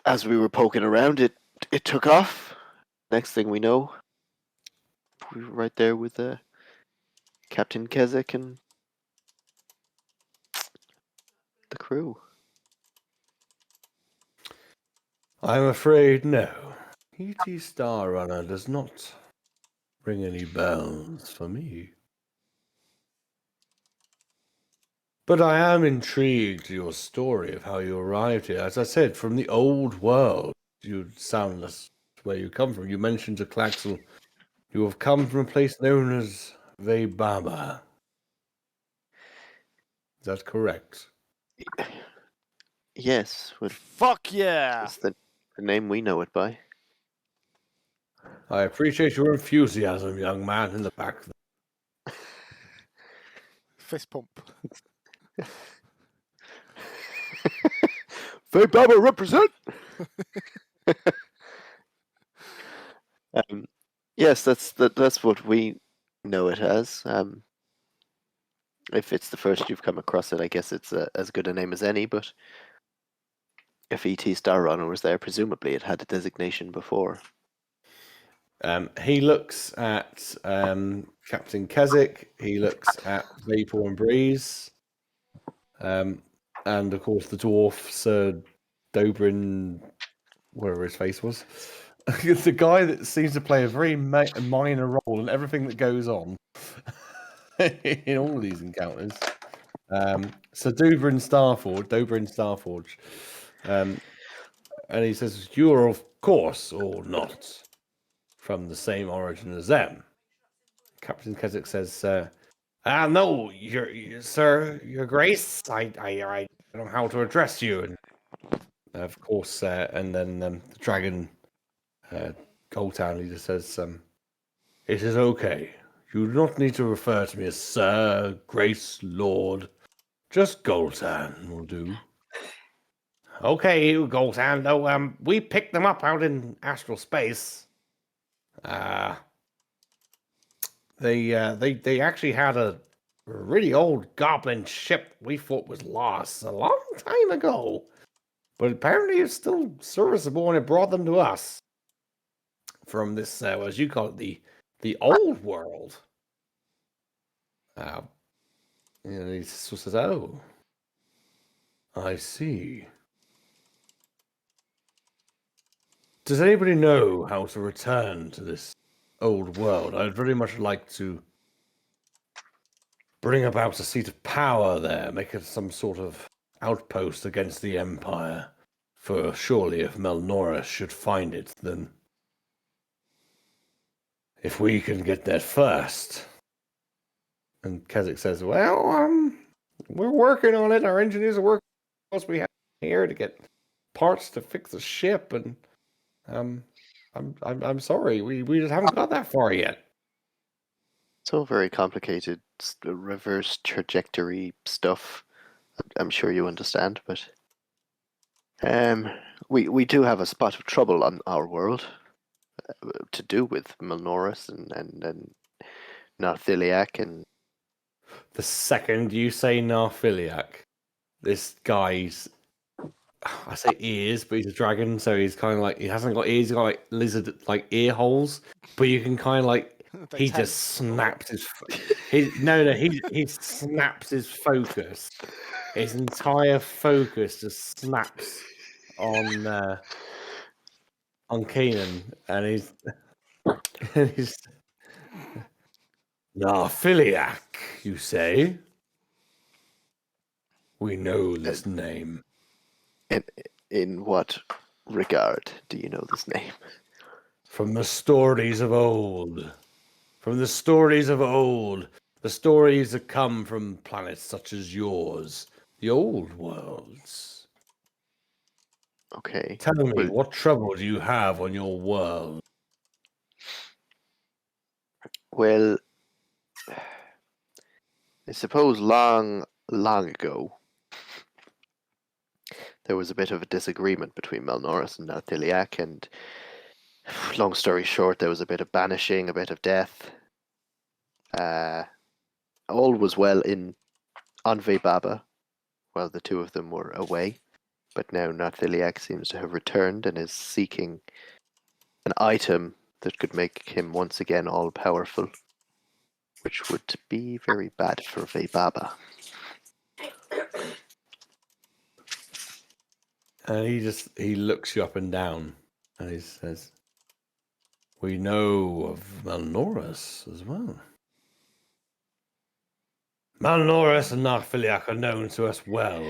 S3: as we were poking around, it took off. Next thing we know, we were right there with Captain Keswick and the crew.
S2: I'm afraid no. E.T. Star Runner does not ring any bells for me. But I am intrigued to your story of how you arrived here. As I said, from the old world, you soundless where you come from. You mentioned to Claxel, you have come from a place known as Vaybaba. Is that correct?
S3: Yes, well,
S1: Fuck yeah!
S3: it's the name we know it by.
S2: I appreciate your enthusiasm, young man in the back.
S1: Fist pump.
S3: Vaybaba represent! Yes, that's what we know it as. If it's the first you've come across it, I guess it's as good a name as any, but if E.T. Star Runner was there, presumably it had a designation before.
S2: He looks at Captain Keswick. He looks at Vapor and Breeze. And of course the dwarf, Sir Dobrin, whatever his face was. The guy that seems to play a very minor role in everything that goes on in all these encounters. So Dobrin Starforge. And he says, "You are, of course, or not, from the same origin as them." Captain Keswick says, "No, sir, your grace. I don't know how to address you." And of course, and then the dragon, Goldtown leader says, "It is okay. You do not need to refer to me as Sir, Grace, Lord. Just Goldtown will do." "Okay, Goldtown. Though, we picked them up out in astral space. They actually had a really old goblin ship we thought was lost a long time ago. But apparently it's still serviceable, and it brought them to us from this, as you call it, the old world." He says, "Oh, I see. Does anybody know how to return to this old world? I'd very much like to bring about a seat of power there, make it some sort of outpost against the Empire. For surely if Melnora should find it, then if we can get there first." And Keswick says, "Well, we're working on it. Our engineers are working on us. We have here to get parts to fix the ship, and I'm sorry, we just haven't got that far yet."
S3: It's all very complicated, It's the reverse trajectory stuff. I'm sure you understand, but we do have a spot of trouble on our world to do with Melnoris and Narthiliac and
S2: The second you say Narphiliac, this guy's, I say ears, but he's a dragon, so he's kind of like, he hasn't got ears, he's got like lizard like ear holes, but you can kind of like,
S1: They
S2: he
S1: tense.
S2: just snaps his, he snaps his focus. His entire focus just snaps on Keenan, and he's Narphiliac, you say? We know this name.
S3: in what regard do you know this name?
S2: From the stories of old. From the stories of old. The stories that come from planets such as yours. The old worlds.
S3: Okay.
S2: Tell me,
S3: Well,
S2: what trouble do you have on your world?
S3: well, I suppose long ago there was a bit of a disagreement between Melnoris and Narthiliac, and long story short, there was a bit of banishing, a bit of death. All was well on Vaybaba while the two of them were away, but now Narthiliac seems to have returned and is seeking an item that could make him once again all powerful, which would be very bad for Vaybaba.
S2: And he looks you up and down, and he says, we know of Melnoris as well. Malnoris and Narphiliac are known to us well,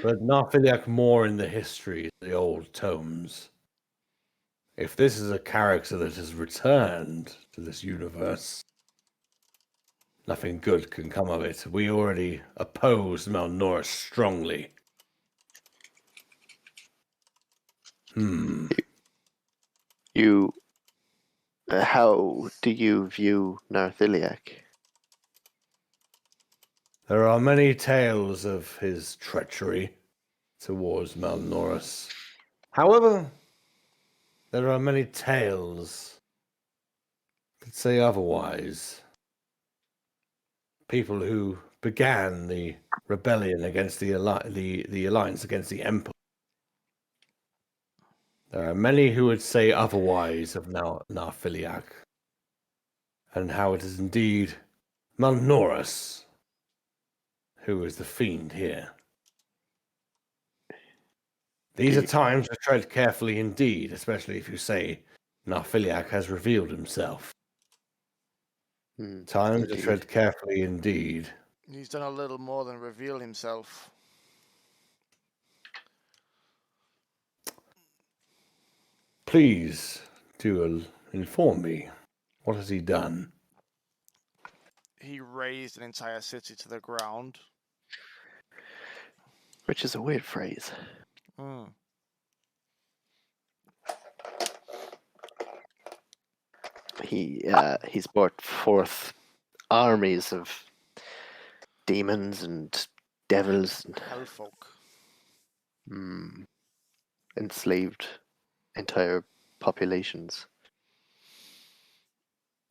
S2: but Narphiliac more in the history of the old tomes. If this is a character that has returned to this universe, nothing good can come of it. We already opposed Malnoris strongly.
S3: How do you view Narthiliac?
S2: There are many tales of his treachery towards Malnoris. However, there are many tales that say otherwise. People who began the rebellion against the alliance against the Empire. There are many who would say otherwise of Narphiliac, and how it is indeed Malnoris who is the fiend here. These are times to tread carefully indeed, especially if you say Narphiliac has revealed himself. Time to tread carefully indeed.
S1: He's done a little more than reveal himself.
S2: Please do inform me. What has he done?
S1: He razed an entire city to the ground.
S3: Which is a weird phrase. He's brought forth armies of demons and devils and
S1: Hellfolk.
S3: Enslaved entire populations.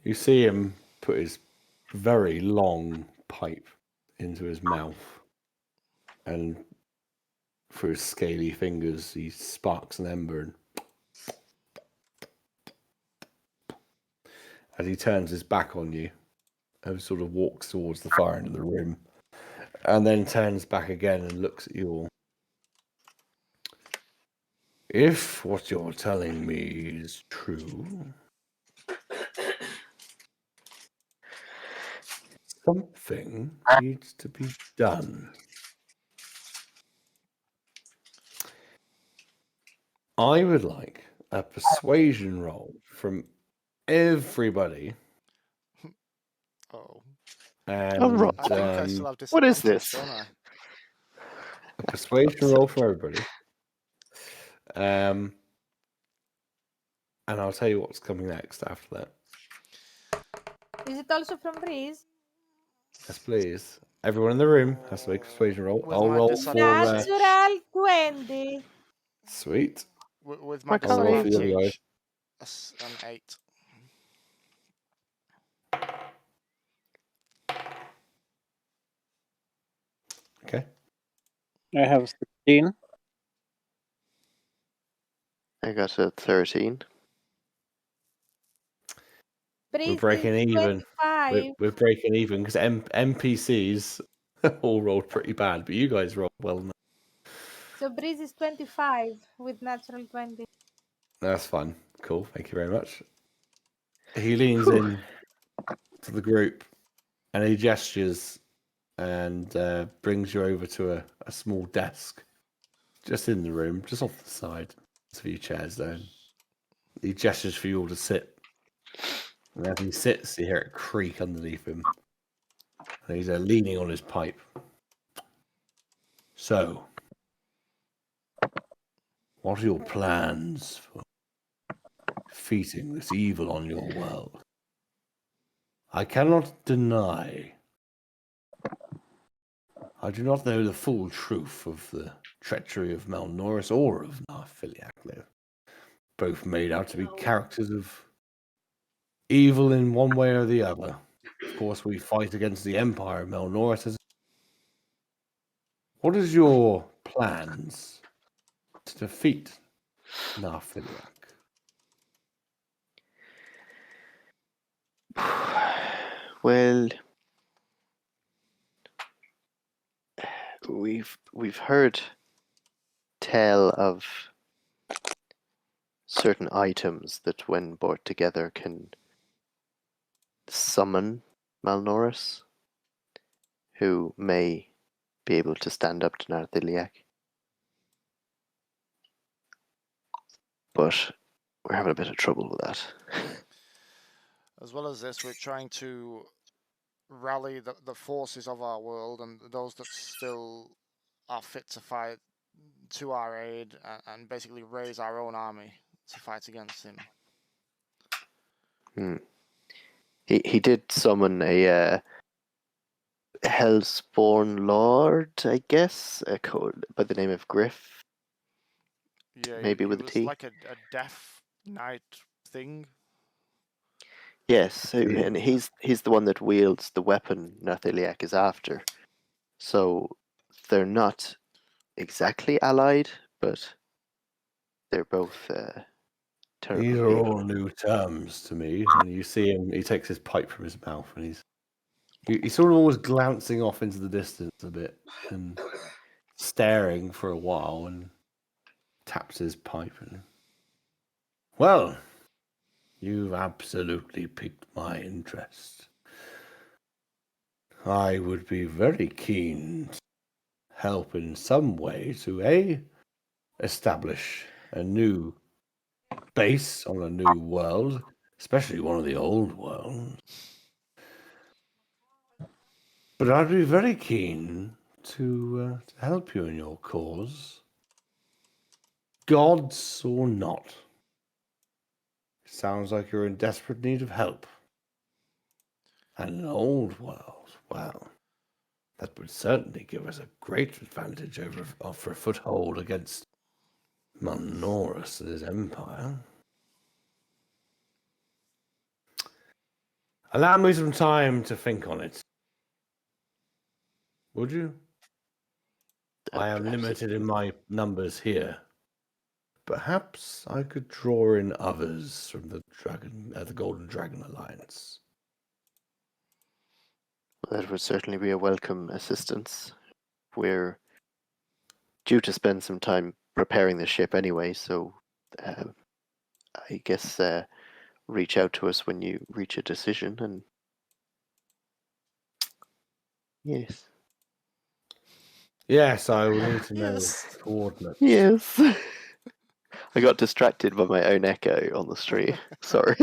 S2: You see him put his very long pipe into his mouth, and through his scaly fingers he sparks an ember, and as he turns his back on you and sort of walks towards the far end of the room, and then turns back again and looks at you all. If what you're telling me is true, something needs to be done. I would like a persuasion roll from everybody.
S1: Oh.
S2: And
S3: right.
S1: I think I still have
S3: What is
S1: disadvantage,
S3: this?
S1: don't I?
S2: a persuasion roll for everybody. And I'll tell you what's coming next after that.
S4: Is it also from Breeze?
S2: Yes, please. Everyone in the room has to make a persuasion roll.
S1: With
S2: I'll
S1: my
S2: roll for.
S4: Natural 20.
S2: Sweet.
S1: With my
S3: My
S2: I'll roll for
S3: colleagues.
S2: the other guys.
S1: disadvantage, an 8.
S2: Okay.
S5: I have 16.
S3: I got a 13.
S2: We're
S4: Breeze
S2: breaking
S4: is
S2: even.
S4: 25.
S2: We're breaking even because NPCs all rolled pretty bad, but you guys rolled well enough.
S4: So Breeze is 25 with natural 20.
S2: That's fun. Cool. Thank you very much. He leans
S3: Whew.
S2: in to the group and he gestures and brings you over to a small desk just in the room, just off the side. There's a few chairs there. He gestures for you all to sit. And as he sits, you hear it creak underneath him. And he's leaning on his pipe. So, what are your plans for defeating this evil on your world? I cannot deny I do not know the full truth of the treachery of Malnoris or of Narfiliac. They're both made out to be characters of evil in one way or the other. Of course, we fight against the Empire of Malnoris. What is your plans to defeat Narfiliac?
S3: Well, we've heard tell of certain items that, when brought together, can summon Malnoris, who may be able to stand up to Narthiliac. But we're having a bit of trouble with that.
S1: As well as this, we're trying to rally the forces of our world and those that still are fit to fight to our aid and basically raise our own army to fight against him.
S3: He did summon a Hellspawn Lord, I guess, by the name of Griff.
S1: Yeah,
S3: Maybe
S1: he
S3: with a
S1: was
S3: T.
S1: like a death knight thing.
S3: Yes, and he's the one that wields the weapon Narthiliac is after. So they're not exactly allied, but they're both terrible
S2: These are
S3: people.
S2: all new terms to me. And you see him, he takes his pipe from his mouth and he's sort of always glancing off into the distance a bit and staring for a while and taps his pipe. And, well, you've absolutely piqued my interest. I would be very keen to help in some way to establish a new base on a new world, especially one of the old worlds. But I'd be very keen to help you in your cause, gods or not. Sounds like you're in desperate need of help. And an old world, well, that would certainly give us a great advantage for a foothold against Malnoris and his empire. Allow me some time to think on it. Would you? I am
S3: Perhaps
S2: limited in my numbers here. Perhaps I could draw in others from the Golden Dragon Alliance.
S3: that would certainly be a welcome assistance. We're due to spend some time preparing the ship anyway, so I guess reach out to us when you reach a decision. And yes,
S2: Yes, I will need to know coordinates.
S3: yes. I got distracted by my own echo on the street. Sorry.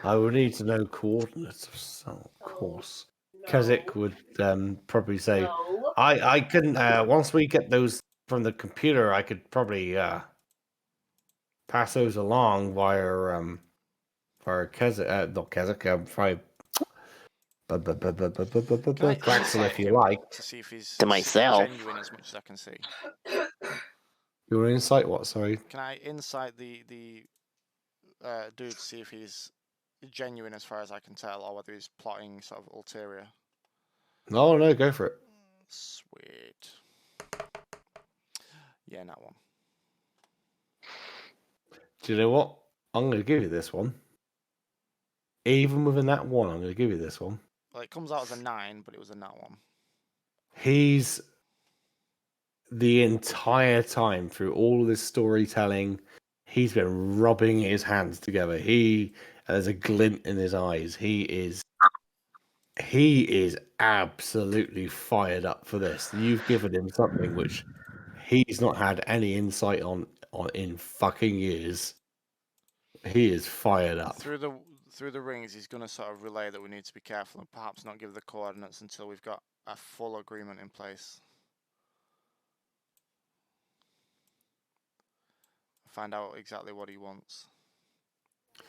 S2: I will need to know coordinates of some course. Kazik would probably say, I can, once we get those from the computer, I could probably pass those along via Kazik, not Kazik,
S1: Insight
S2: if you
S1: him
S2: like.
S1: to see if he's
S3: To myself.
S1: genuine as much as I can see?
S2: Your insight, what? Sorry.
S1: Can I insight the dude to see if he's genuine as far as I can tell, or whether he's plotting sort of ulterior?
S2: Oh no, go for it.
S1: Sweet. Yeah, that one.
S2: Do you know what? I'm going to give you this one. Even with a nat 1, I'm going to give you this one.
S1: Well, it comes out as a 9, but it was a nat 1.
S2: He's the entire time through all of this storytelling, he's been rubbing his hands together. There's a glint in his eyes. He is absolutely fired up for this. You've given him something which he's not had any insight on in fucking years. He is fired up.
S1: Through the rings, he's going to sort of relay that we need to be careful and perhaps not give the coordinates until we've got a full agreement in place. Find out exactly what he wants.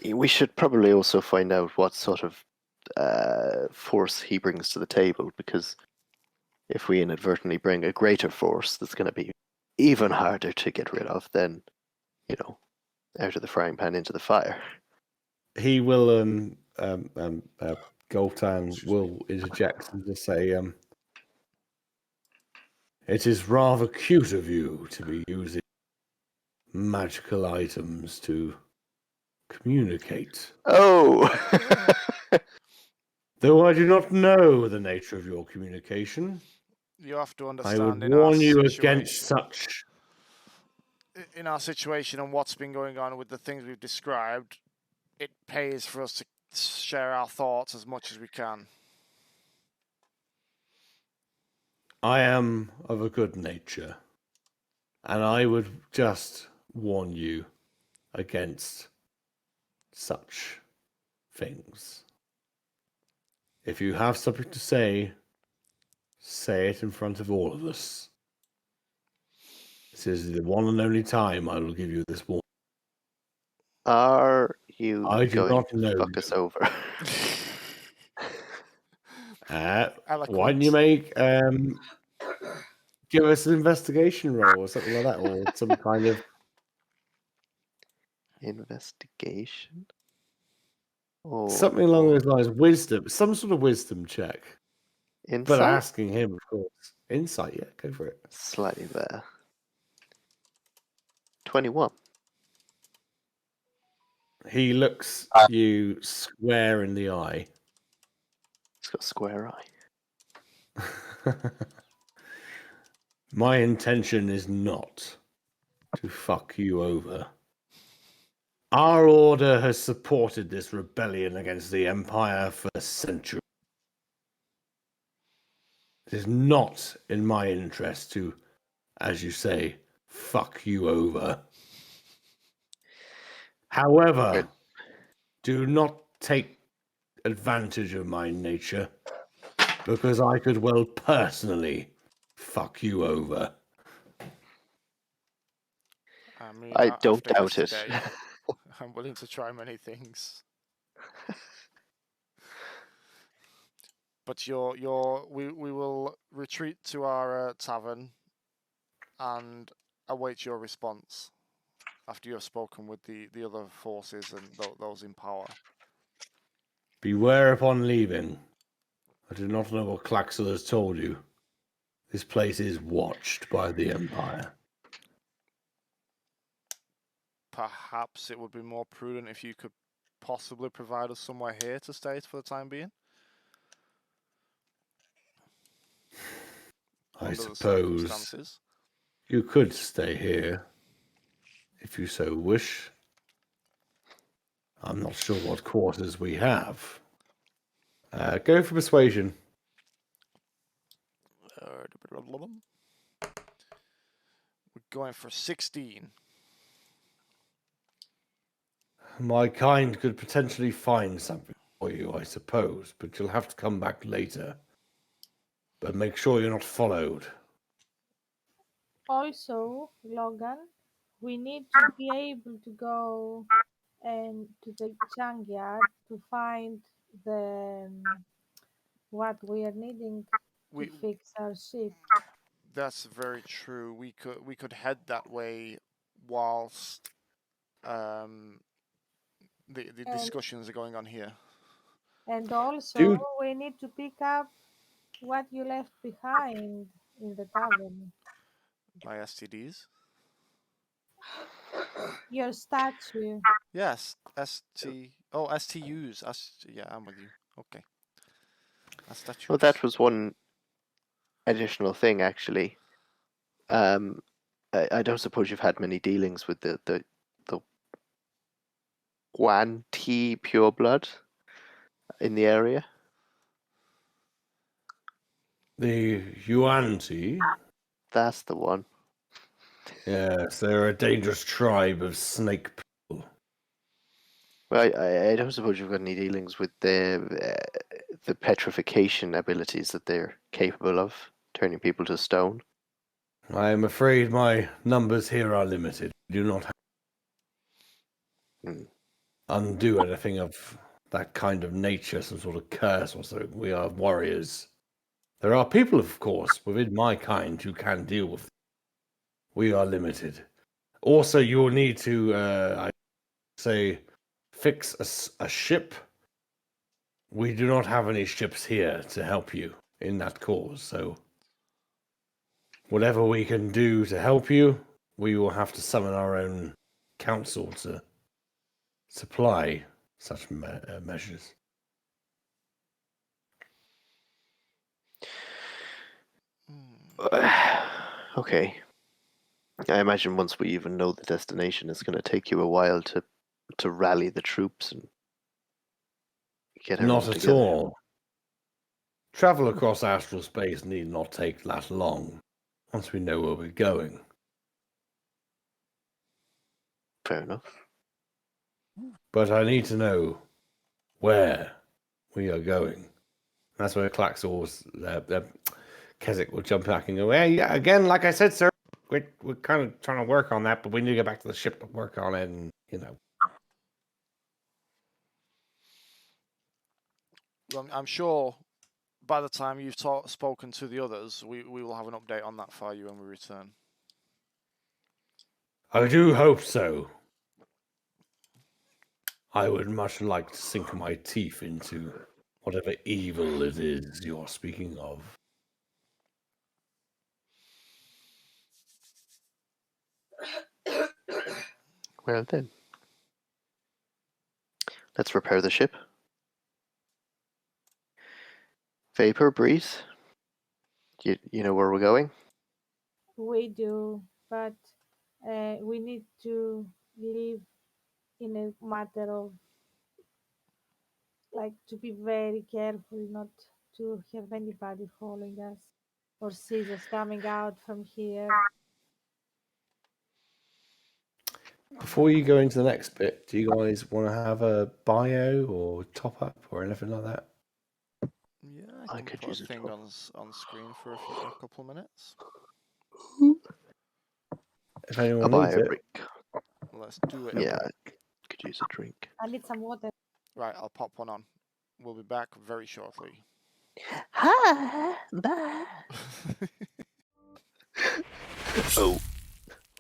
S3: We should probably also find out what sort of force he brings to the table, because if we inadvertently bring a greater force that's going to be even harder to get rid of, then, out of the frying pan into the fire.
S2: He will Goltan will interject and just say, it is rather cute of you to be using magical items to communicate.
S3: Oh!
S2: Though I do not know the nature of your communication,
S1: You have to
S2: I
S1: understand
S2: would warn you against such.
S1: In our situation and what's been going on with the things we've described, it pays for us to share our thoughts as much as we can.
S2: I am of a good nature, and I would just warn you against such things. If you have something to say it in front of all of us. This is the one and only time I will give you this warning.
S3: Are you
S2: I do
S3: going
S2: not
S3: to
S2: know
S3: fuck
S2: you.
S3: us over?
S2: Why don't you make give us an investigation roll or something like that, or some kind of
S3: Investigation? Oh,
S2: something along those lines. Wisdom, some sort of wisdom check.
S3: insight?
S2: But asking him, of course. Insight, yeah, go for it.
S3: Slightly there. 21.
S2: He looks you square in the eye.
S3: He's got a square eye.
S2: My intention is not to fuck you over. Our order has supported this rebellion against the Empire for centuries. It is not in my interest to, as you say, fuck you over. However, do not take advantage of my nature, because I could well personally fuck you over.
S1: I mean,
S3: I don't
S1: after
S3: doubt it.
S1: yesterday, I'm willing to try many things. But we will retreat to our tavern and await your response after you have spoken with the other forces and those in power.
S2: Beware upon leaving. I do not know what Claxel has told you. This place is watched by the Empire.
S1: Perhaps it would be more prudent if you could possibly provide us somewhere here to stay for the time being.
S2: I
S1: Under the
S2: suppose
S1: circumstances.
S2: you could stay here if you so wish. I'm not sure what quarters we have. Go for persuasion.
S1: We're going for 16.
S2: My kind could potentially find something for you, I suppose, but you'll have to come back later. But make sure you're not followed.
S4: Also, Logan, we need to be able to go and to the junkyard to find the what we are needing to
S1: We
S4: fix our ship.
S1: That's very true. We could head that way whilst the
S4: And
S1: discussions are going on here.
S4: and also
S2: Dude,
S4: we need to pick up what you left behind in the tavern.
S1: My STDs.
S4: Your statue.
S1: Yes, ST. Oh, STUs. Yeah, I'm with you. Okay. Statues.
S3: Well, that was one additional thing, actually. I don't suppose you've had many dealings with the Guanti pureblood in the area.
S2: the Yuan-Ti.
S3: That's the one.
S2: Yes, they're a dangerous tribe of snake people.
S3: Well, I don't suppose you've got any dealings with the petrification abilities that they're capable of, turning people to stone.
S2: I am afraid my numbers here are limited. We do not
S3: Hmm.
S2: undo anything of that kind of nature, some sort of curse or something. We are warriors. There are people, of course, within my kind who can deal with it. We are limited. Also, you will need to, I say, fix a ship. We do not have any ships here to help you in that cause, so whatever we can do to help you, we will have to summon our own council to supply such measures.
S3: Okay. I imagine once we even know the destination, it's going to take you a while to rally the troops and get everyone
S2: Not at
S3: together.
S2: all. Travel across astral space need not take that long, once we know where we're going.
S3: Fair enough.
S2: But I need to know where we are going. That's where Klaxor's Keswick will jump back and go, "Well, yeah, again, like I said, sir, we're kind of trying to work on that, but we need to get back to the ship to work on it, and, you know."
S1: Well, I'm sure by the time you've spoken to the others, we will have an update on that for you when we return.
S2: I do hope so. I would much like to sink my teeth into whatever evil it is you're speaking of.
S3: Well then, let's repair the ship. Vapor, breeze. You know where we're going?
S4: We do, but we need to live in a matter of like to be very careful not to have anybody following us or sees us coming out from here.
S2: Before you go into the next bit, do you guys want to have a bio or top up or anything like that?
S1: Yeah,
S3: I
S1: I can
S3: could
S1: put
S3: use
S1: a
S3: a
S1: thing
S3: top.
S1: on screen for a couple of minutes.
S2: If
S3: I'll
S2: anyone
S3: buy
S2: needs
S3: a
S2: it.
S3: drink.
S1: Let's do it.
S3: Yeah, I could use a drink.
S4: I need some water.
S1: Right, I'll pop one on. We'll be back very shortly.
S3: Hi, bye. Oh,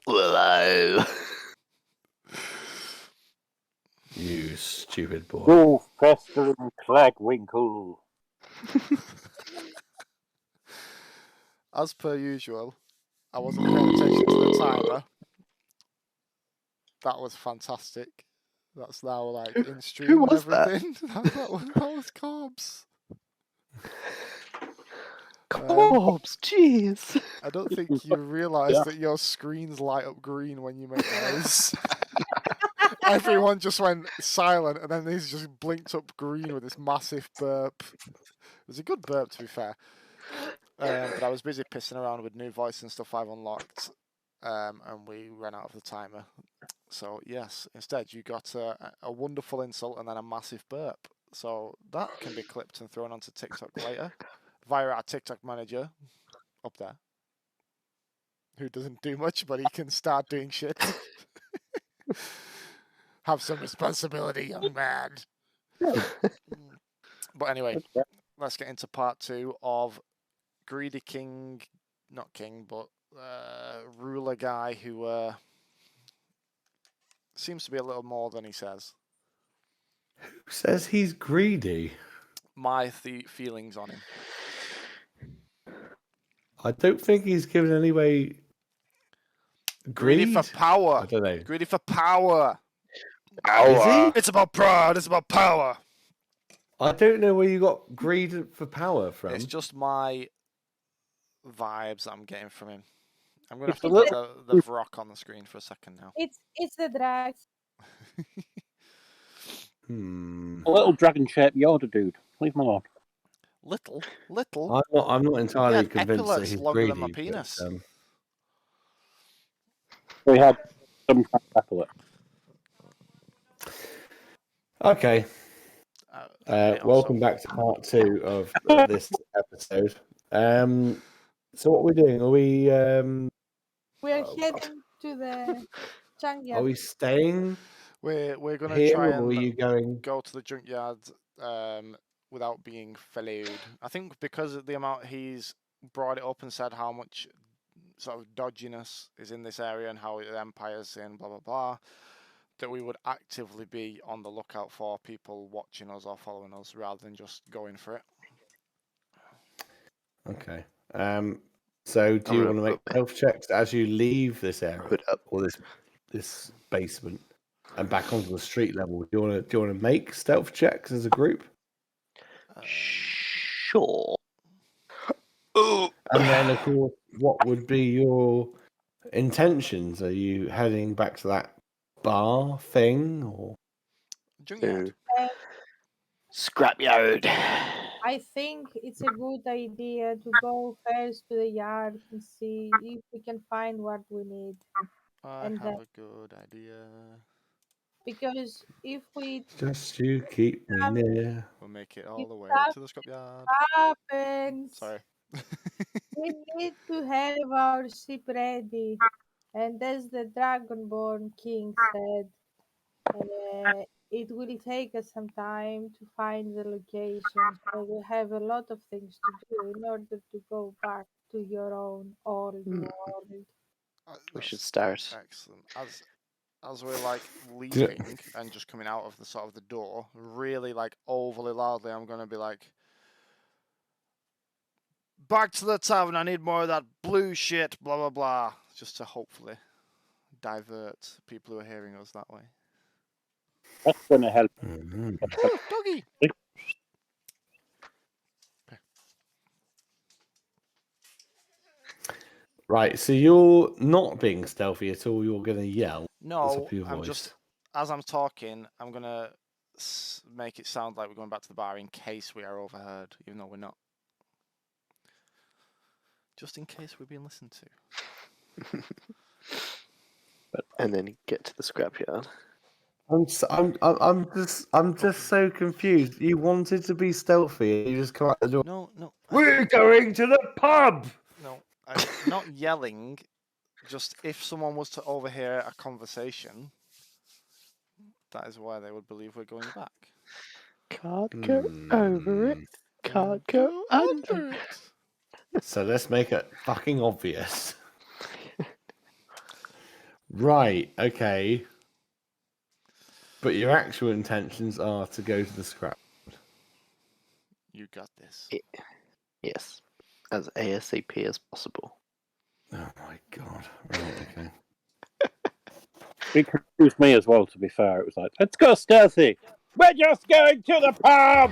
S3: hello.
S2: You stupid boy.
S5: You festering Clagwinkle.
S1: As per usual, I wasn't paying attention to the timer. That was fantastic. That's now like in stream
S3: Who
S1: and
S3: was that?
S1: everything. that was Cobbs.
S3: Corbs, jeez.
S1: I don't think you realise that your screens light up green when you make noise. Everyone just went silent, and then these just blinked up green with this massive burp. It was a good burp, to be fair. But I was busy pissing around with new voice and stuff I've unlocked, and we ran out of the timer. So yes, instead you got a wonderful insult and then a massive burp. So that can be clipped and thrown onto TikTok later via our TikTok manager up there, who doesn't do much, but he can start doing shit. Have some responsibility, young man. But anyway, let's get into part 2 of Greedy King, not King, but ruler guy who seems to be a little more than he says.
S2: Who says he's greedy?
S1: My feelings on him.
S2: I don't think he's given anyway.
S1: Greedy for power.
S2: I don't know.
S1: Greedy for power.
S2: Is he?
S1: It's about pride. It's about power.
S2: I don't know where you got greed for power from.
S1: It's just my vibes that I'm getting from him. I'm going to have
S5: It's a
S1: to put the Vrock on the screen for a second now.
S4: It's the drags.
S5: A little dragon-shaped Yoda dude. Leave him alone.
S1: Little?
S2: I'm not entirely
S1: He had
S2: convinced that
S1: epaulets
S2: he's
S1: longer
S2: greedy.
S1: than my penis.
S5: We had some kind of apple.
S2: Okay.
S1: Mate,
S2: Welcome
S1: also.
S2: back to part 2 of this episode. So what are we doing? Are we
S4: We're heading to the junkyard.
S2: are we staying
S1: We're going to
S2: here,
S1: try
S2: or are
S1: and
S2: you going?
S1: go to the junkyard without being followed. I think because of the amount he's brought it up and said how much sort of dodginess is in this area and how the Empire's in blah blah blah, that we would actively be on the lookout for people watching us or following us rather than just going for it.
S2: Okay. So do you want to make health checks as you leave this area or this basement and back onto the street level? Do you want to make stealth checks as a group?
S3: Sure.
S2: And then, of course, what would be your intentions? Are you heading back to that bar thing, or
S1: Junkyard.
S3: Scrapyard.
S4: I think it's a good idea to go first to the yard and see if we can find what we need.
S1: I
S4: And
S1: have a good idea.
S4: because if we
S2: just you keep me near?
S1: We'll make it all
S4: if
S1: the way
S4: that
S1: to the scrapyard.
S4: happens,
S1: Sorry.
S4: we need to have our ship ready. And as the Dragonborn King said, it will take us some time to find the location. So we have a lot of things to do in order to go back to your own old world.
S3: We should start.
S1: Excellent. As we're like leaving and just coming out of the sort of the door, really like overly loudly, I'm gonna be like, "Back to the tavern. I need more of that blue shit." Blah blah blah. Just to hopefully divert people who are hearing us that way.
S5: That's going to help.
S1: Oh, doggy.
S2: Right, so you're not being stealthy at all. You're going to yell.
S1: No, I'm just as I'm talking, I'm gonna make it sound like we're going back to the bar in case we are overheard, even though we're not. Just in case we're being listened to.
S3: And then get to the scrapyard.
S2: I'm just so confused. You wanted to be stealthy, and you just come out the door.
S1: No.
S2: We're going to the pub.
S1: No, I'm not yelling. Just if someone was to overhear a conversation, that is why they would believe we're going back.
S3: Can't go over it. Can't go under it.
S2: So let's make it fucking obvious. Right, okay. But your actual intentions are to go to the scrap.
S1: You got this.
S3: Yes. As ASAP as possible.
S2: Oh my god. Right, okay.
S5: It confused me as well, to be fair. It was like, let's go stealthy. We're just going to the pub.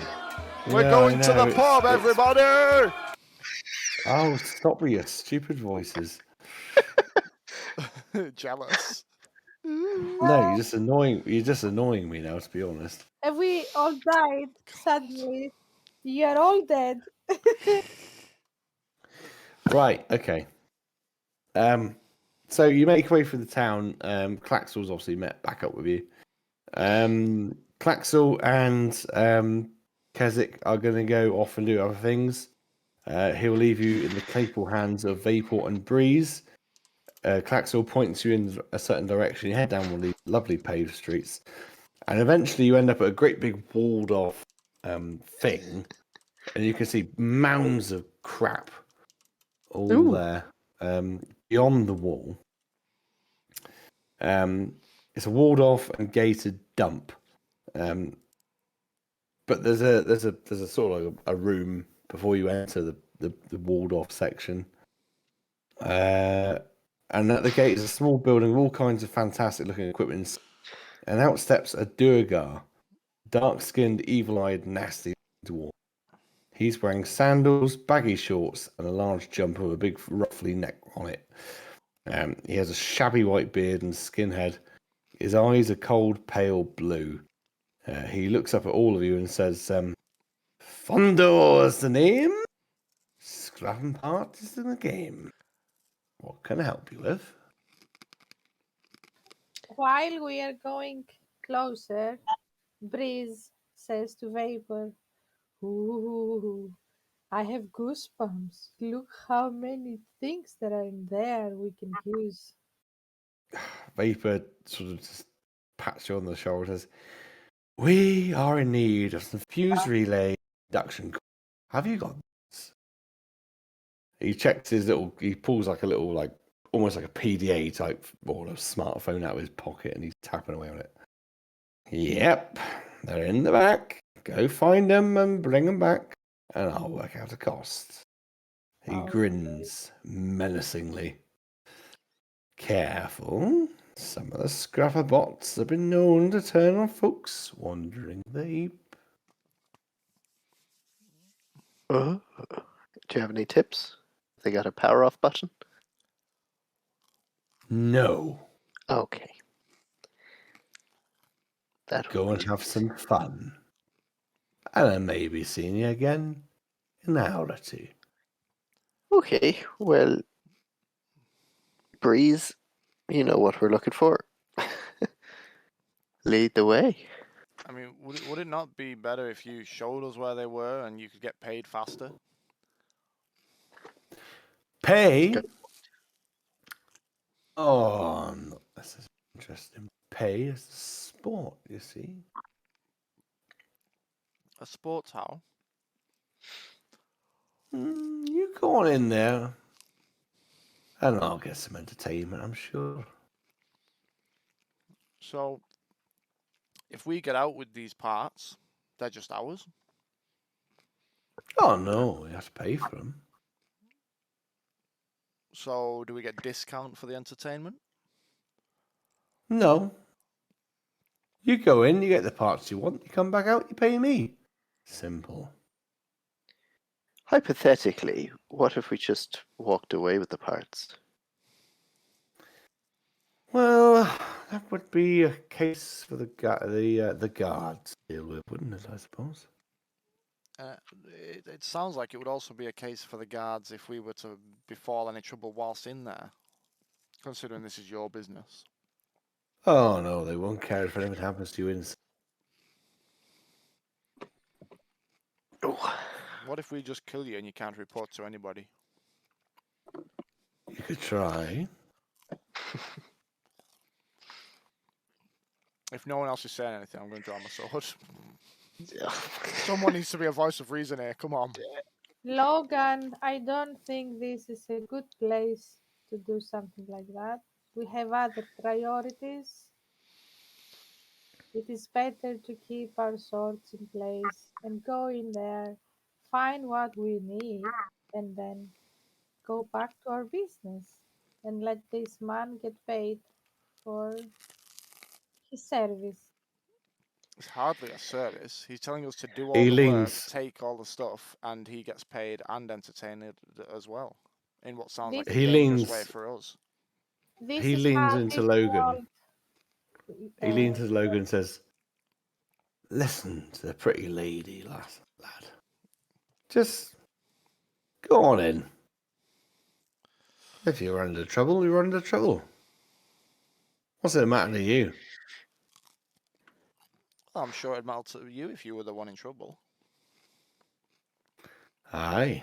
S1: We're going to the pub, everybody!
S2: Oh, stop with your stupid voices.
S1: Jealous.
S2: No, you're just annoying. You're just annoying me now, to be honest.
S4: Have we all died suddenly? You are all dead.
S2: Right, okay. So you make your way through the town. Claxel's obviously met back up with you. Claxel and Keswick are going to go off and do other things. He'll leave you in the capable hands of Vapor and Breeze. Claxel points you in a certain direction. You head down one of these lovely paved streets. And eventually you end up at a great big walled off thing and you can see mounds of crap all
S3: Ooh.
S2: there beyond the wall. It's a walled off and gated dump, but there's a sort of a room before you enter the walled off section. And at the gate is a small building with all kinds of fantastic looking equipment. And out steps a Durgar, dark skinned, evil eyed, nasty dwarf. He's wearing sandals, baggy shorts, and a large jumper with a big ruffly neck on it. He has a shabby white beard and skinhead. His eyes are cold, pale blue. He looks up at all of you and says, Fondo's the name. Scrapping part is in the game. What can I help you with?
S4: While we are going closer, Breeze says to Vapor, "Ooh, I have goosebumps. Look how many things there are in there we can use."
S2: Vapor sort of just pats you on the shoulder and says, We are in need of some fuse relay induction. Have you got this? He checks he pulls like a little, like, almost like a PDA type, or a smartphone out of his pocket, and he's tapping away on it. Yep, they're in the back. Go find them and bring them back, and I'll work out a cost. He
S4: Okay.
S2: grins menacingly. Careful. Some of the scrapper bots have been known to turn on folks wandering the heap.
S3: Do you have any tips? They got a power off button?
S2: No.
S3: Okay. That
S2: Go
S3: would
S2: and
S3: be
S2: have some fun. And I may be seeing you again in an hour or two.
S3: okay. Well, Breeze, you know what we're looking for. Lead the way.
S1: I mean, would it not be better if you showed us where they were and you could get paid faster?
S2: Pay?
S3: Good.
S2: Oh, no, this is interesting. Pay is a sport, you see.
S1: A sports how?
S2: You go on in there, and I'll get some entertainment, I'm sure.
S1: So, if we get out with these parts, they're just ours.
S2: Oh, no, you have to pay for them.
S1: So, do we get discount for the entertainment?
S2: No. You go in, you get the parts you want, you come back out, you pay me. Simple.
S3: Hypothetically, what if we just walked away with the parts?
S2: Well, that would be a case for the guards to deal with, wouldn't it, I suppose?
S1: It sounds like it would also be a case for the guards if we were to befall any trouble whilst in there, considering this is your business.
S2: Oh, no, they won't care if anything happens to you inside.
S3: Oh,
S1: What if we just kill you and you can't report to anybody?
S2: You could try.
S1: If no one else is saying anything, I'm going to draw my sword.
S3: yeah.
S1: Someone needs to be a voice of reason here. Come on.
S4: Logan, I don't think this is a good place to do something like that. We have other priorities. It is better to keep our swords in place and go in there, find what we need, and then go back to our business and let this man get paid for his service.
S1: It's hardly a service. He's telling us to do all
S2: He
S1: the work,
S2: leans.
S1: take all the stuff, and he gets paid and entertained as well. In what sounds like
S4: This,
S1: a
S2: He
S1: dangerous way
S2: leans.
S1: for us.
S4: this
S2: He
S4: is
S2: leans
S4: how
S2: into
S4: this
S2: Logan.
S4: world.
S2: He leans into Logan and says, Listen to the pretty lady, lad. Just go on in. If you run into trouble, you run into trouble. What's it matter to you?
S1: Well, I'm sure it'd matter to you if you were the one in trouble.
S2: Aye.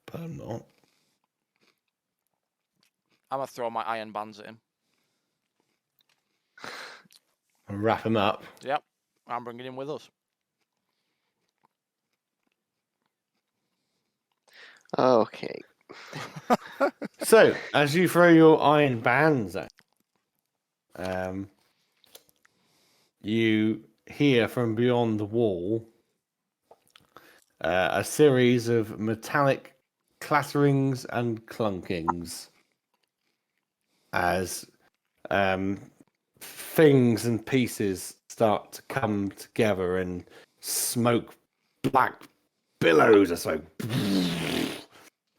S2: But I'm not.
S1: I'm going to throw my iron bands at him.
S2: I'll wrap him up.
S1: Yep, I'm bringing him with us.
S3: Okay.
S2: So, as you throw your iron bands at, you hear from beyond the wall a series of metallic clatterings and clunkings as things and pieces start to come together and smoke, black billows of smoke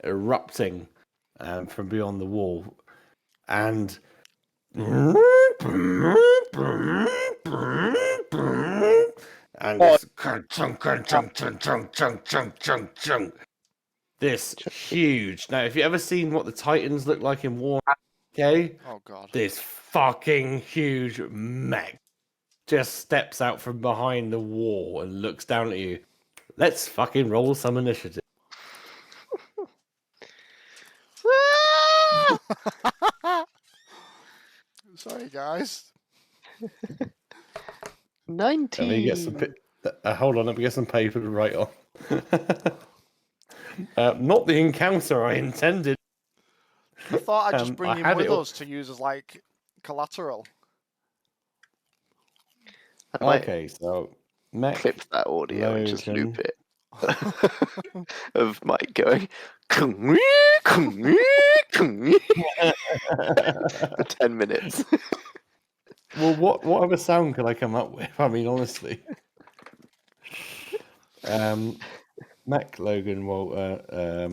S2: erupting from beyond the wall, and this chunk, chunk, chunk, chunk, chunk, chunk, chunk, chunk. This huge. Now, have you ever seen what the Titans look like in War? Okay,
S1: Oh god.
S2: this fucking huge mech just steps out from behind the wall and looks down at you. Let's fucking roll some initiative.
S1: Sorry, guys.
S3: 19.
S2: Let me get some. Hold on, let me get some paper to write on. Not the encounter I intended.
S1: I thought I'd just
S2: I
S1: bring him
S2: had
S1: with
S2: it all-
S1: us to use as like collateral.
S3: I might
S2: Okay, so mech
S3: clip that audio and just loop
S2: Logan.
S3: it. Of Mike going for 10 minutes.
S2: Well, what other sound could I come up with? I mean, honestly. Mech Logan Walter,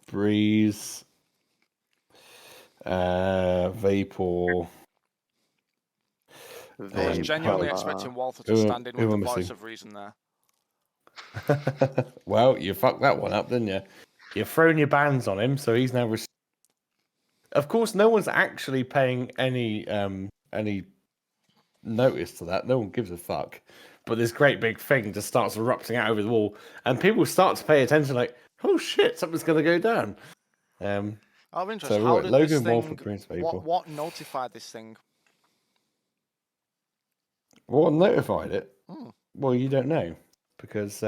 S2: Breeze, Vapor.
S1: I was genuinely
S3: Vaybaba.
S1: expecting Walter to stand in with
S2: who
S1: the
S2: am I
S1: voice
S2: missing?
S1: of reason there.
S2: Well, you fucked that one up, didn't you? You've thrown your bands on him, so he's now. Of course, no one's actually paying any notice to that. No one gives a fuck. But this great big thing just starts erupting out over the wall, and people start to pay attention. Like, oh shit, something's going to go down.
S1: Out of interest,
S2: So
S1: how
S2: right,
S1: did
S2: Logan
S1: this
S2: Wolf
S1: thing?
S2: and Prince Vapor.
S1: What notified this thing?
S2: What notified it?
S1: Hmm.
S2: Well, you don't know because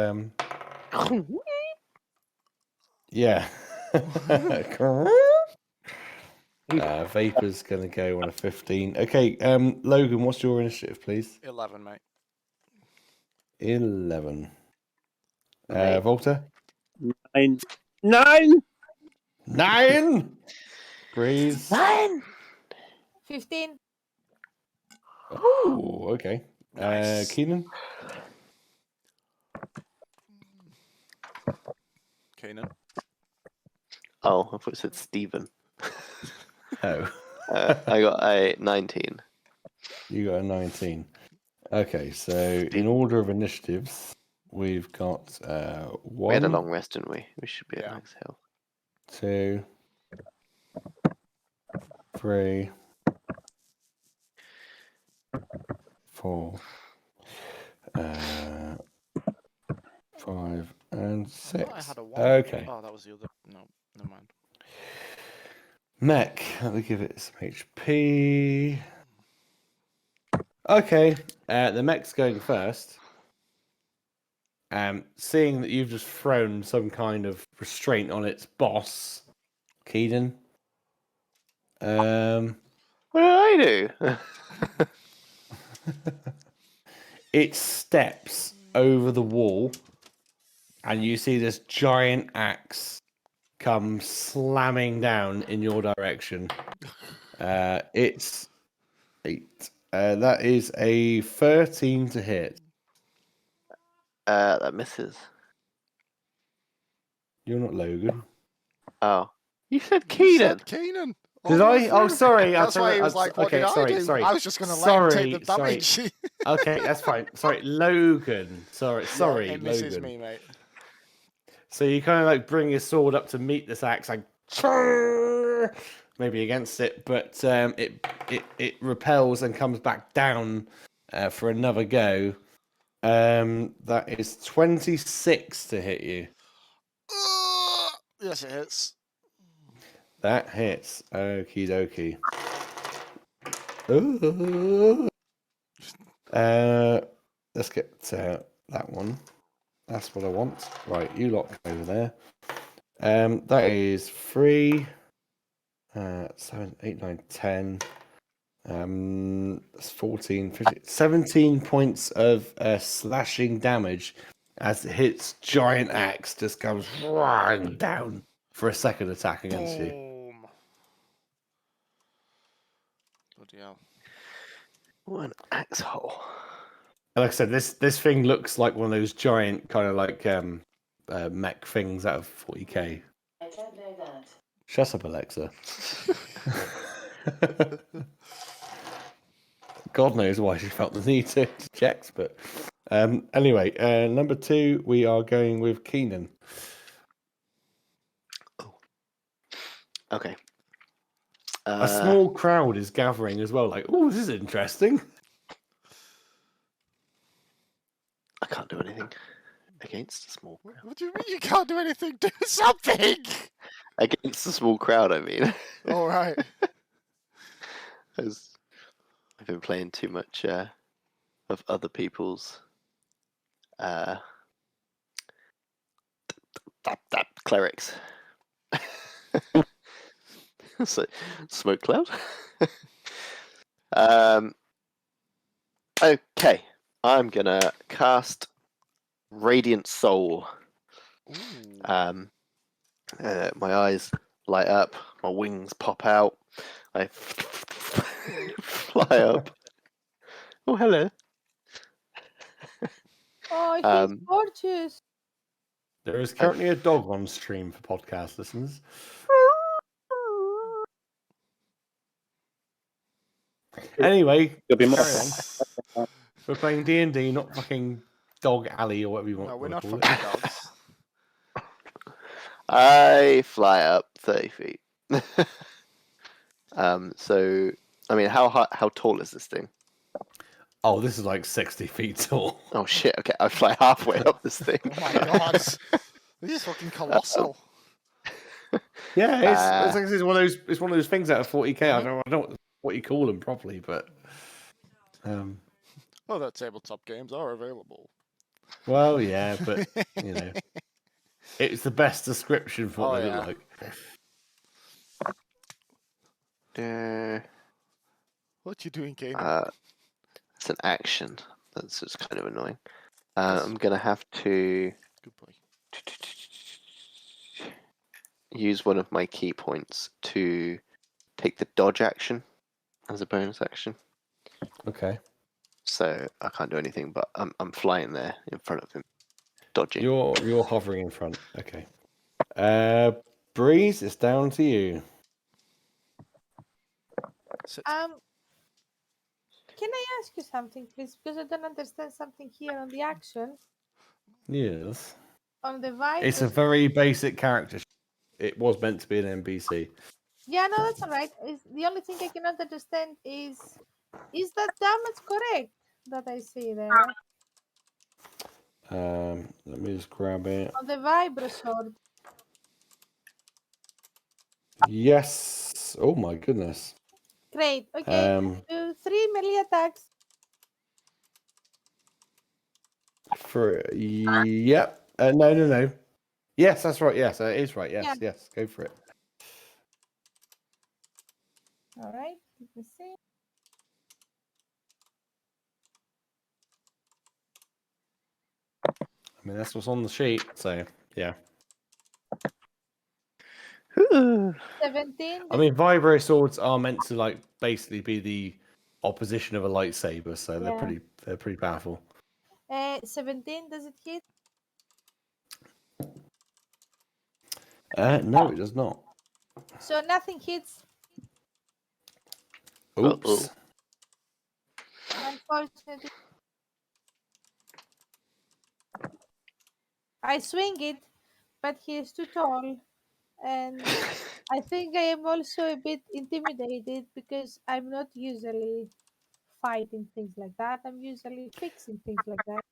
S2: yeah. Vapor's gonna go on a 15. Okay, Logan, what's your initiative, please?
S1: 11, mate.
S2: 11.
S3: Mate.
S2: Volta?
S5: 9. 9!
S2: 9! Breeze?
S3: 9!
S4: 15.
S2: Oh, okay.
S1: Nice.
S2: Keenan?
S1: Keenan.
S3: Oh, I thought it said Stephen.
S2: Oh.
S3: I got a 19.
S2: You got a 19. Okay, so in order of initiatives, we've got
S3: We had a
S2: 1,
S3: long rest, didn't we? We should be at
S1: Yeah.
S3: max health.
S2: 2, 3, 4, 5, and
S1: I
S2: 6.
S1: thought I had a 1.
S2: Okay.
S1: Oh, that was the other. No, never mind.
S2: Mech, let me give it some HP. Okay, the mech's going first. Seeing that you've just thrown some kind of restraint on its boss, Keaton.
S3: What did I do?
S2: It steps over the wall, and you see this giant axe come slamming down in your direction. It's 8. That is a 13 to hit.
S3: That misses.
S2: You're not Logan.
S3: Oh. You said
S1: You
S3: Keenan!
S1: said Keenan.
S2: Did
S1: all the
S2: I?
S1: way
S2: Oh,
S1: through.
S2: sorry.
S1: That's why he was like, "What did I do?"
S2: Sorry.
S1: I was just going to let him take the damage.
S2: Okay, that's fine. Sorry, Logan. Sorry,
S1: Yeah, it misses
S2: Logan.
S1: me, mate.
S2: So you kind of like bring your sword up to meet this axe, like maybe against it, but it repels and comes back down for another go. That is 26 to hit you.
S1: Yes, it hits.
S2: That hits. Okie dokie. Ooh. Let's get that one. That's what I want. Right, you lot over there. That is 3, 7, 8, 9, 10. That's 14, 15, 17 points of slashing damage as it hits giant axe, just comes roaring down for a second attack against you.
S1: Boom. Bloody hell.
S3: What an axe hole.
S2: And like I said, this thing looks like one of those giant kind of like mech things out of 40k.
S6: I don't know that.
S2: Shut up, Alexa. God knows why she felt the need to check, but anyway, number 2, we are going with Keenan.
S3: Okay.
S2: A small crowd is gathering as well, like, oh, this is interesting.
S3: I can't do anything against a small crowd.
S1: What do you mean you can't do anything? Do something!
S3: Against a small crowd, I mean.
S1: All right.
S3: I've been playing too much of other people's clerics. So, smoke cloud. Okay, I'm gonna cast Radiant Soul.
S1: Ooh.
S3: My eyes light up, my wings pop out, I fly up. Oh, hello.
S4: Oh, he's
S3: Um,
S4: gorgeous.
S2: There is currently a dog on stream for podcast listeners. Anyway,
S5: You'll be more.
S2: carry on. We're playing D&D, not fucking Dog Alley or whatever you want
S1: No, we're
S2: to
S1: not
S2: call
S1: fucking
S2: it.
S1: dogs.
S3: I fly up 30 feet. So, I mean, how tall is this thing?
S2: Oh, this is like 60 feet tall.
S3: Oh shit! Okay, I fly halfway up this thing.
S1: Oh my god. This is fucking colossal.
S2: Yeah, it's one of those. It's one of those things out of 40k. I don't know what you call them properly, but
S1: Oh, that tabletop games are available.
S2: well, yeah, but you know, it's the best description for what they look like.
S1: What you doing, Kanan?
S3: It's an action. That's just kind of annoying. I'm gonna have to
S1: Good boy.
S3: use one of my key points to take the dodge action as a bonus action.
S2: Okay.
S3: So I can't do anything, but I'm flying there in front of him, dodging.
S2: You're hovering in front. Okay. Breeze, it's down to you.
S1: Sit.
S4: Can I ask you something, please? Because I don't understand something here on the action.
S2: Yes.
S4: On the vibe.
S2: It's a very basic character. It was meant to be an NPC.
S4: Yeah, no, that's all right. The only thing I cannot understand is that damage correct that I see there
S2: Let me just grab it.
S4: on the vibro sword?
S2: Yes. Oh my goodness.
S4: Great. Okay. Do 3 melee attacks.
S2: Yep. No. Yes, that's right. Yes, it is right. Yes,
S4: Yeah.
S2: yes. Go for it.
S4: All right. Let me see.
S2: I mean, that's what's on the sheet. So yeah.
S4: 17.
S2: I mean, vibro swords are meant to like basically be the opposition of a lightsaber, so
S4: Yeah.
S2: they're pretty powerful.
S4: 17. Does it hit?
S2: No, it does not.
S4: So nothing hits.
S2: Oops.
S4: Unfortunately. I swing it, but he is too tall, and I think I am also a bit intimidated because I'm not usually fighting things like that. I'm usually fixing things like that.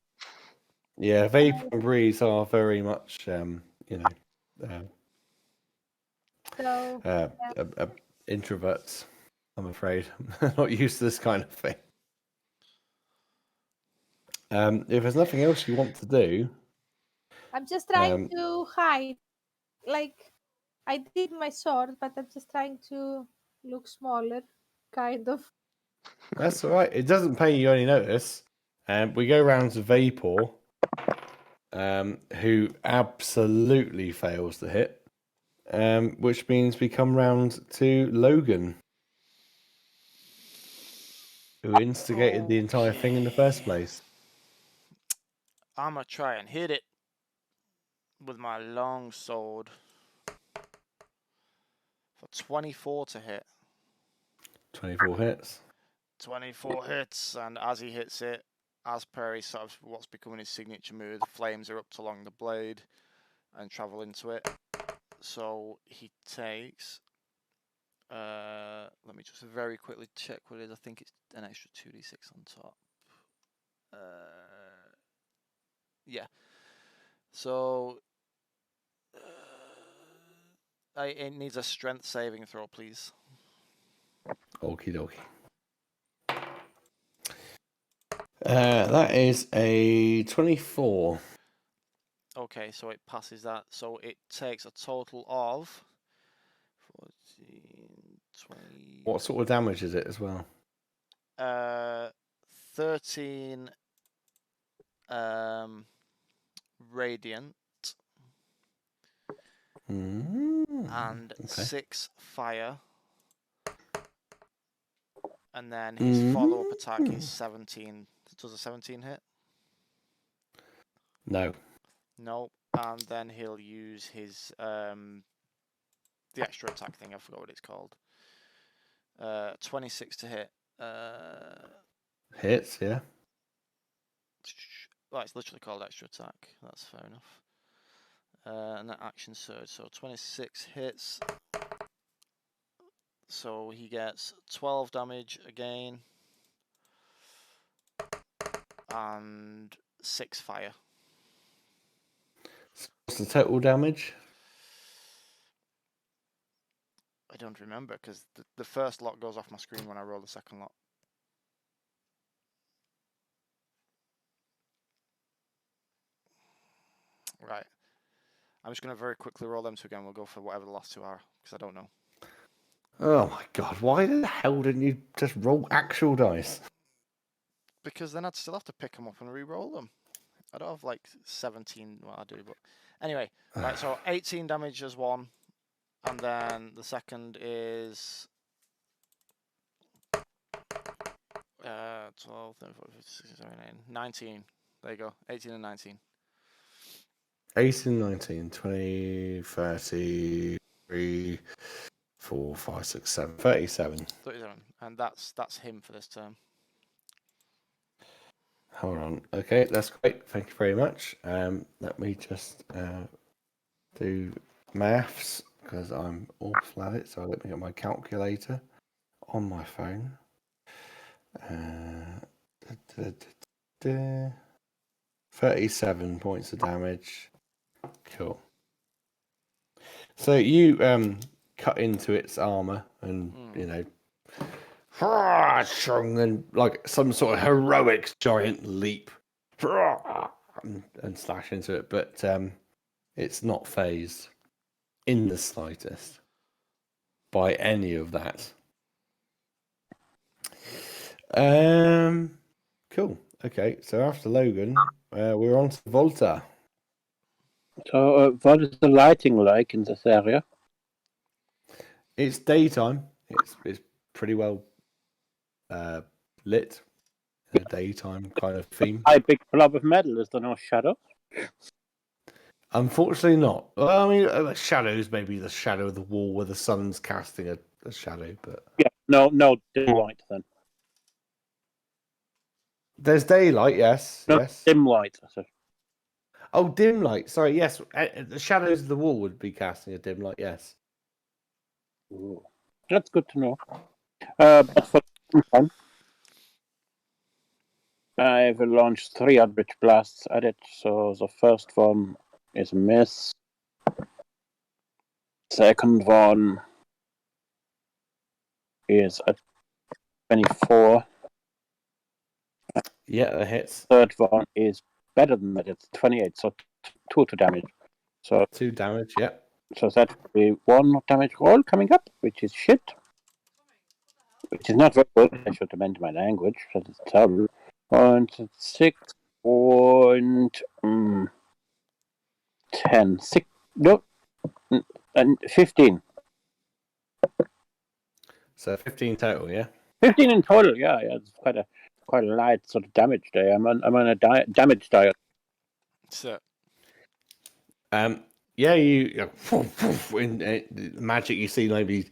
S2: Yeah, Vape and Breeze are very much,
S4: So
S2: introverts. I'm afraid, not used to this kind of thing. If there's nothing else you want to do,
S4: I'm just trying to hide like I did my sword, but I'm just trying to look smaller, kind of.
S2: That's all right. It doesn't pay you any notice. We go round to Vapor, who absolutely fails the hit, which means we come round to Logan, who instigated the entire thing in the first place.
S1: I'm gonna try and hit it with my long sword for 24 to hit.
S2: 24 hits.
S1: 24 hits, and as he hits it, as per his sort of what's becoming his signature move, the flames erupt along the blade and travel into it. So he takes. Let me just very quickly check what it is. I think it's an extra 2d6 on top. Yeah. So it needs a strength saving throw, please.
S2: Okie dokie. That is a 24.
S1: Okay, so it passes that. So it takes a total of 14, 20.
S2: What sort of damage is it as well?
S1: 13 radiant and 6 fire. And then his follow-up attack is 17. Does a 17 hit?
S2: No.
S1: No. And then he'll use his the extra attack thing. I forgot what it's called. 26 to hit.
S2: Hits, yeah.
S1: Well, it's literally called extra attack. That's fair enough. And that action surge. So 26 hits. So he gets 12 damage again. And 6 fire.
S2: What's the total damage?
S1: I don't remember because the first lot goes off my screen when I roll the second lot. Right. I'm just going to very quickly roll them two again. We'll go for whatever the last two are because I don't know.
S2: Oh my god, why the hell didn't you just roll actual dice?
S1: Because then I'd still have to pick them up and re-roll them. I don't have like 17. Well, I do, but anyway. Right, so 18 damage as one. And then the second is 12, 13, 14, 15, 16, 17, 19. There you go. 18 and 19.
S2: 18, 19, 20, 30, 3, 4, 5, 6, 7, 37.
S1: 37. And that's him for this term.
S2: Hold on. Okay, that's great. Thank you very much. Let me just do maths because I'm awful at it. So let me get my calculator on my phone. 37 points of damage. Cool. So you cut into its armor and and like some sort of heroic giant leap and slash into it, but it's not phased in the slightest by any of that. Cool. Okay, so after Logan, we're on to Volta.
S5: So, what is the lighting like in this area?
S2: It's daytime. It's pretty well lit. A daytime kind of theme.
S5: A big blob of metal. Is there no shadow?
S2: Unfortunately, not. Well, I mean, shadows. Maybe the shadow of the wall where the sun's casting a shadow, but
S5: Yeah, no dim light then.
S2: there's daylight. Yes,
S5: No
S2: yes.
S5: dim light.
S2: Oh, dim light. Sorry. Yes, the shadows of the wall would be casting a dim light. Yes.
S5: Ooh. That's good to know. But for fun, I will launch 3 Eldritch Blasts at it. So the first one is a miss. Second one is a 24.
S2: Yeah, that hits.
S5: Third one is better than that. It's 28, so 2 to damage. So
S2: 2 damage. Yeah.
S5: So that will be 1 damage roll coming up, which is shit. Which is not very good. I should amend my language. That is terrible. And 6 point 10. 6, no, and 15.
S2: So 15 total, yeah?
S5: 15 in total, yeah. It's quite a light sort of damage day. I'm on a damage diet.
S1: So,
S2: Yeah, in magic you see maybe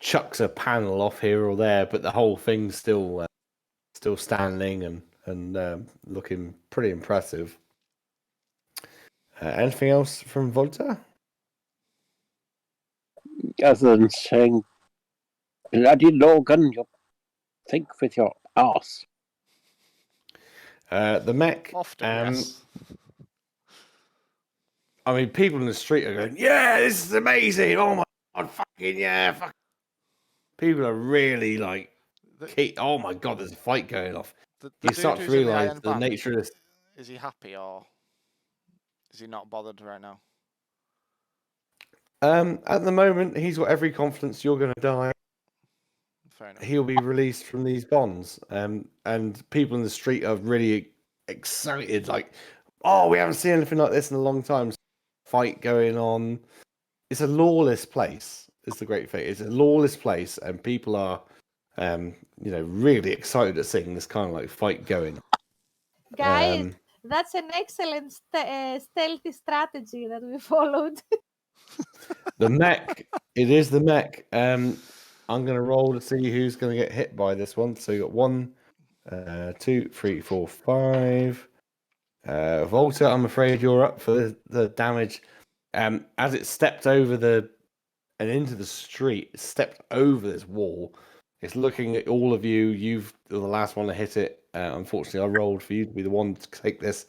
S2: chucks a panel off here or there, but the whole thing's still standing and looking pretty impressive. Anything else from Volta?
S5: Other than saying, bloody Logan, you think with your ass.
S2: The mech.
S1: often, yes.
S2: I mean, people in the street are going, "Yeah, this is amazing! Oh my god, fucking yeah!" People are really like, "Oh my god, there's a fight going off."
S1: The
S2: You
S1: dude
S2: start to
S1: who's in the
S2: realise
S1: iron
S2: the
S1: band,
S2: nature of this.
S1: is he happy or is he not bothered right now?
S2: At the moment, he's got every confidence you're going to die.
S1: Fair enough.
S2: He'll be released from these bonds. And people in the street are really excited, like, "Oh, we haven't seen anything like this in a long time." Fight going on. It's a lawless place. Is the great thing. It's a lawless place, and people are, really excited at seeing this kind of like fight going.
S4: Guys, that's an excellent stealthy strategy that we followed.
S2: The mech. It is the mech. I'm going to roll to see who's going to get hit by this one. So you got 1, 2, 3, 4, 5. Volta, I'm afraid you're up for the damage. As it stepped over and into the street, it stepped over this wall. It's looking at all of you. You're the last one to hit it. Unfortunately, I rolled for you to be the one to take this.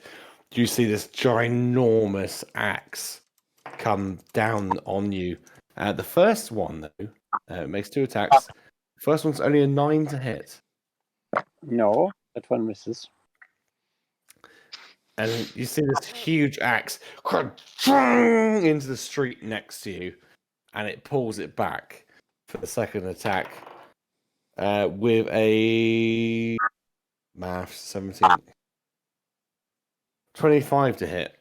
S2: You see this ginormous axe come down on you. The first one, though, makes 2 attacks. First one's only a 9 to hit.
S5: No, that one misses.
S2: And you see this huge axe into the street next to you, and it pulls it back for the second attack with a maths 17. 25 to hit.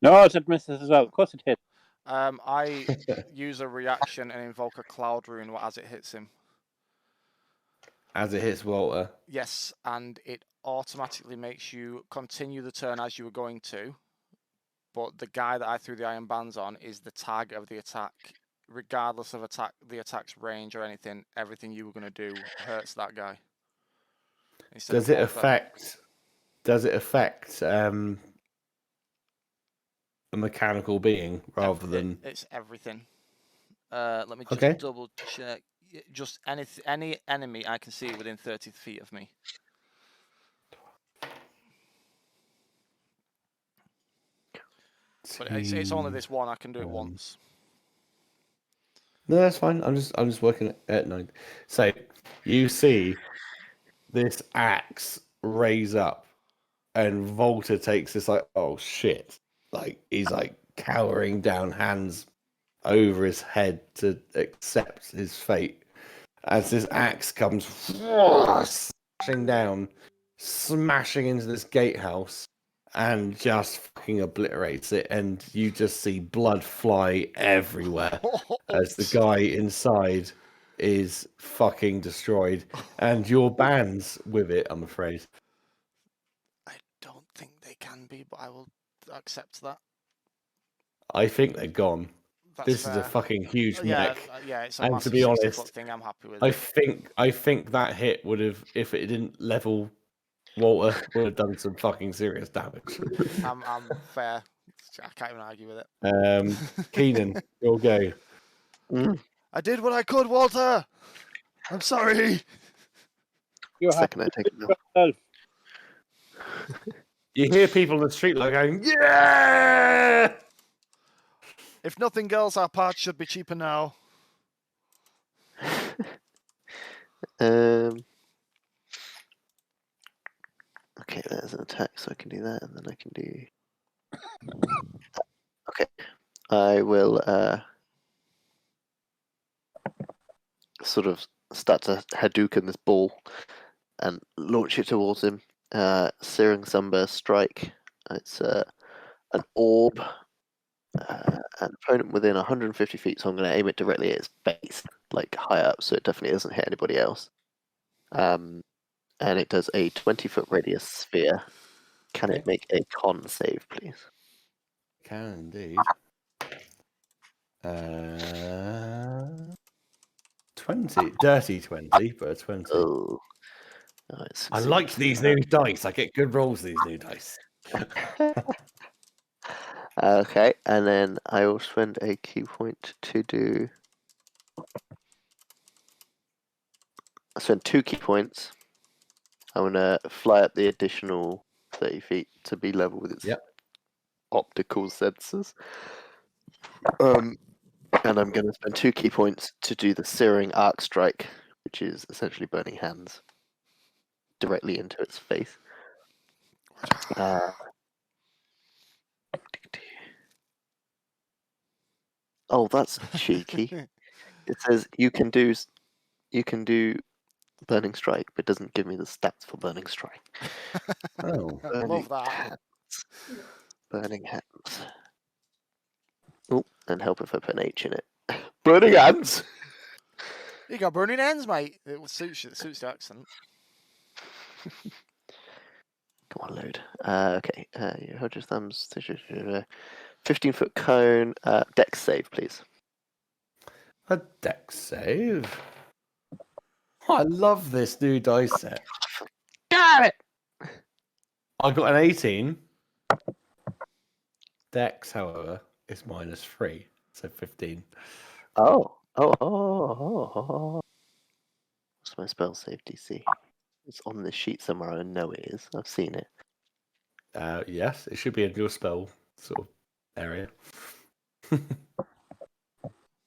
S5: No, that misses as well. Of course it hit.
S1: I use a reaction and invoke a cloud rune as it hits him.
S2: As it hits Walter.
S1: Yes, and it automatically makes you continue the turn as you were going to, but the guy that I threw the iron bands on is the target of the attack. Regardless of the attack's range or anything, everything you were going to do hurts that guy.
S2: Does it affect a mechanical being rather than...
S1: It's everything. Let me just double check. Just any enemy I can see within 30 feet of me. But it's only this one. I can do it once.
S2: No, that's fine. I'm just working at 9. So you see this axe raise up, and Volta takes this like, oh shit, like he's like cowering down, hands over his head to accept his fate as this axe comes smashing down, smashing into this gatehouse, and just fucking obliterates it, and you just see blood fly everywhere as the guy inside is fucking destroyed, and your band's with it, I'm afraid.
S1: I don't think they can be, but I will accept that.
S2: I think they're gone. This
S1: fair.
S2: is a fucking huge mech.
S1: Yeah, it's a
S2: and to
S1: massive
S2: be honest,
S1: 60-foot thing. I'm happy with
S2: I
S1: it.
S2: think that hit would have, if it didn't level Walter, would have done some fucking serious damage.
S1: I'm fair. I can't even argue with it.
S2: Keenan, you'll go.
S1: I did what I could, Walter. I'm sorry.
S3: Second I take it now.
S2: You hear people in the street like going, yeah!
S1: If nothing else, our parts should be cheaper now.
S3: Okay, there's an attack, so I can do that, and then I can do... Okay, I will sort of start to Hadouken this ball and launch it towards him. Searing Sunburst Strike. It's an orb. An opponent within 150 feet, so I'm going to aim it directly at its base, like high up, so it definitely doesn't hit anybody else. And it does a 20-foot radius sphere. Can it make a con save, please?
S2: Can indeed. 20. Dirty 20, but a 20.
S3: Oh.
S2: I like these new dice. I get good rolls these new dice.
S3: Okay, and then I will spend a key point to do. I spend 2 key points. I'm gonna fly up the additional 30 feet to be level with its optical sensors. And I'm gonna spend 2 key points to do the Searing Arc Strike, which is essentially burning hands directly into its face. Oh, that's cheeky. It says you can do Burning Strike, but doesn't give me the stats for Burning Strike.
S2: Oh,
S1: I love that.
S3: Burning Hands. Oh, and help if I put an H in it. Burning Hands!
S1: You got burning ends, mate. It suits you. It suits the accent.
S3: Come on, load. Okay, you hold your thumbs. 15-foot cone. Dex save, please.
S2: a dex save. Oh, I love this new dice set.
S3: Got it!
S2: I got an 18. Dex, however, is -3, so 15.
S3: Oh. What's my spell save DC? It's on this sheet somewhere. I know it is. I've seen it.
S2: Yes, it should be in your spell sort of area.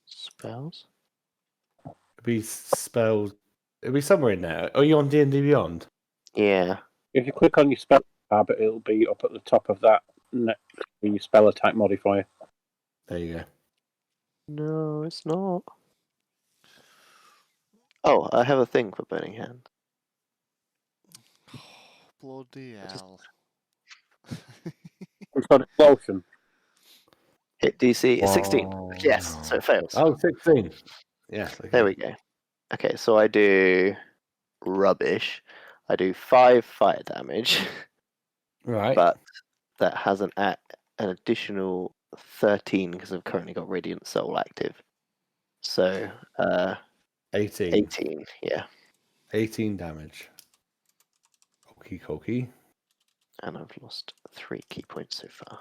S3: Spells?
S2: It'll be somewhere in there. Are you on D&D Beyond?
S3: Yeah.
S5: If you click on your spell tab, it'll be up at the top of that next to your spell attack modifier.
S2: There you go.
S3: No, it's not. Oh, I have a thing for Burning Hand.
S1: Bloody hell.
S5: It's got explosion.
S3: Hit DC 16.
S2: Wow.
S3: Yes, so it fails.
S2: Oh, 16. Yes. Okay.
S3: There we go. Okay, so I do rubbish. I do 5 fire damage,
S2: Right.
S3: but that has an additional 13 because I've currently got Radiant Soul active. So
S2: 18.
S3: 18, yeah.
S2: 18 damage. Okie dokie.
S3: And I've lost 3 key points so far.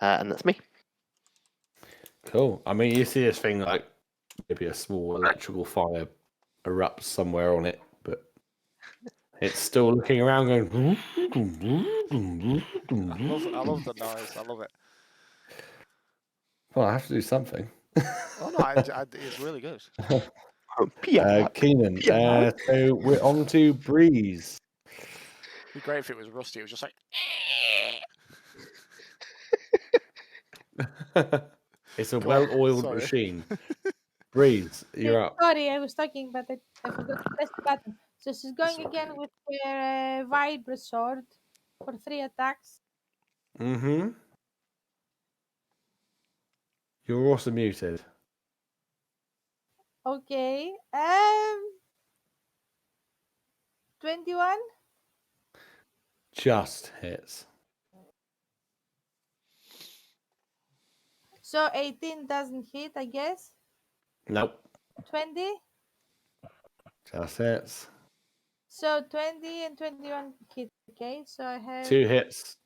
S3: And that's me.
S2: Cool. I mean, you see this thing like maybe a small electrical fire erupts somewhere on it, but it's still looking around going.
S1: I love the noise. I love it.
S2: Well, I have to do something.
S1: Oh no, it's really good.
S2: Keenan. So we're on to Breeze.
S1: It'd be great if it was Rusty. It was just like.
S2: It's a well-oiled
S1: Sorry.
S2: machine. Breeze, you're up.
S4: Sorry, I was talking, but I forgot to press the button. So she's going again with her Vibra sword for 3 attacks.
S2: Mm-hmm. You're also muted.
S4: Okay. 21.
S2: Just hits.
S4: So 18 doesn't hit, I guess.
S2: Nope.
S4: 20.
S2: Just hits.
S4: So 20 and 21 hit. Okay, so I have
S2: 2 hits.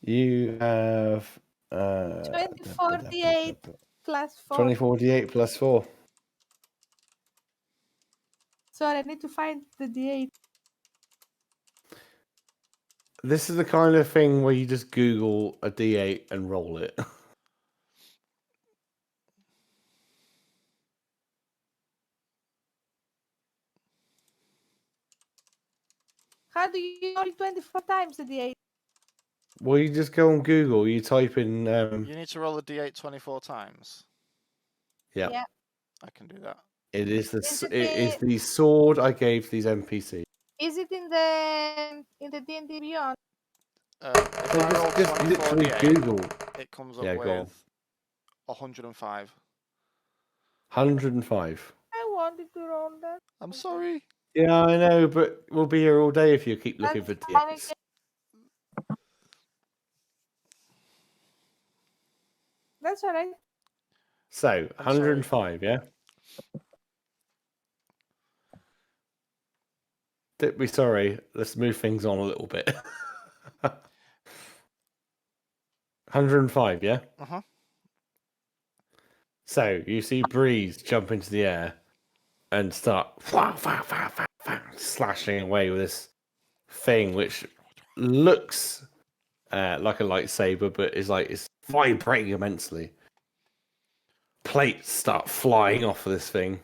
S2: You have
S4: 2048 plus 4.
S2: 2048 plus 4.
S4: Sorry, I need to find the D8.
S2: This is the kind of thing where you just Google a D8 and roll it.
S4: How do you roll 24 times the D8?
S2: Well, you just go on Google, you type in...
S1: You need to roll a d8 24 times.
S2: Yeah.
S4: Yeah.
S1: I can do that.
S2: It is
S4: Is it
S2: it is
S4: the-
S2: the sword I gave these NPCs.
S4: Is it in the D&D Beyond?
S1: If I roll
S2: Just
S1: 24
S2: literally
S1: d8,
S2: Google.
S1: it comes up
S2: Yeah, go on.
S1: with 105.
S2: 105.
S4: I wanted to roll that.
S1: I'm sorry.
S2: Yeah, I know, but we'll be here all day if you keep looking for
S4: That's fine, I
S2: tips.
S4: That's all right.
S2: So,
S1: I'm sorry.
S2: 105, yeah? Don't be sorry. Let's move things on a little bit. 105, yeah?
S1: Uh-huh.
S2: So, you see Breeze jump into the air and start slashing away with this thing which looks like a lightsaber, but is like it's vibrating immensely. Plates start flying off of this thing,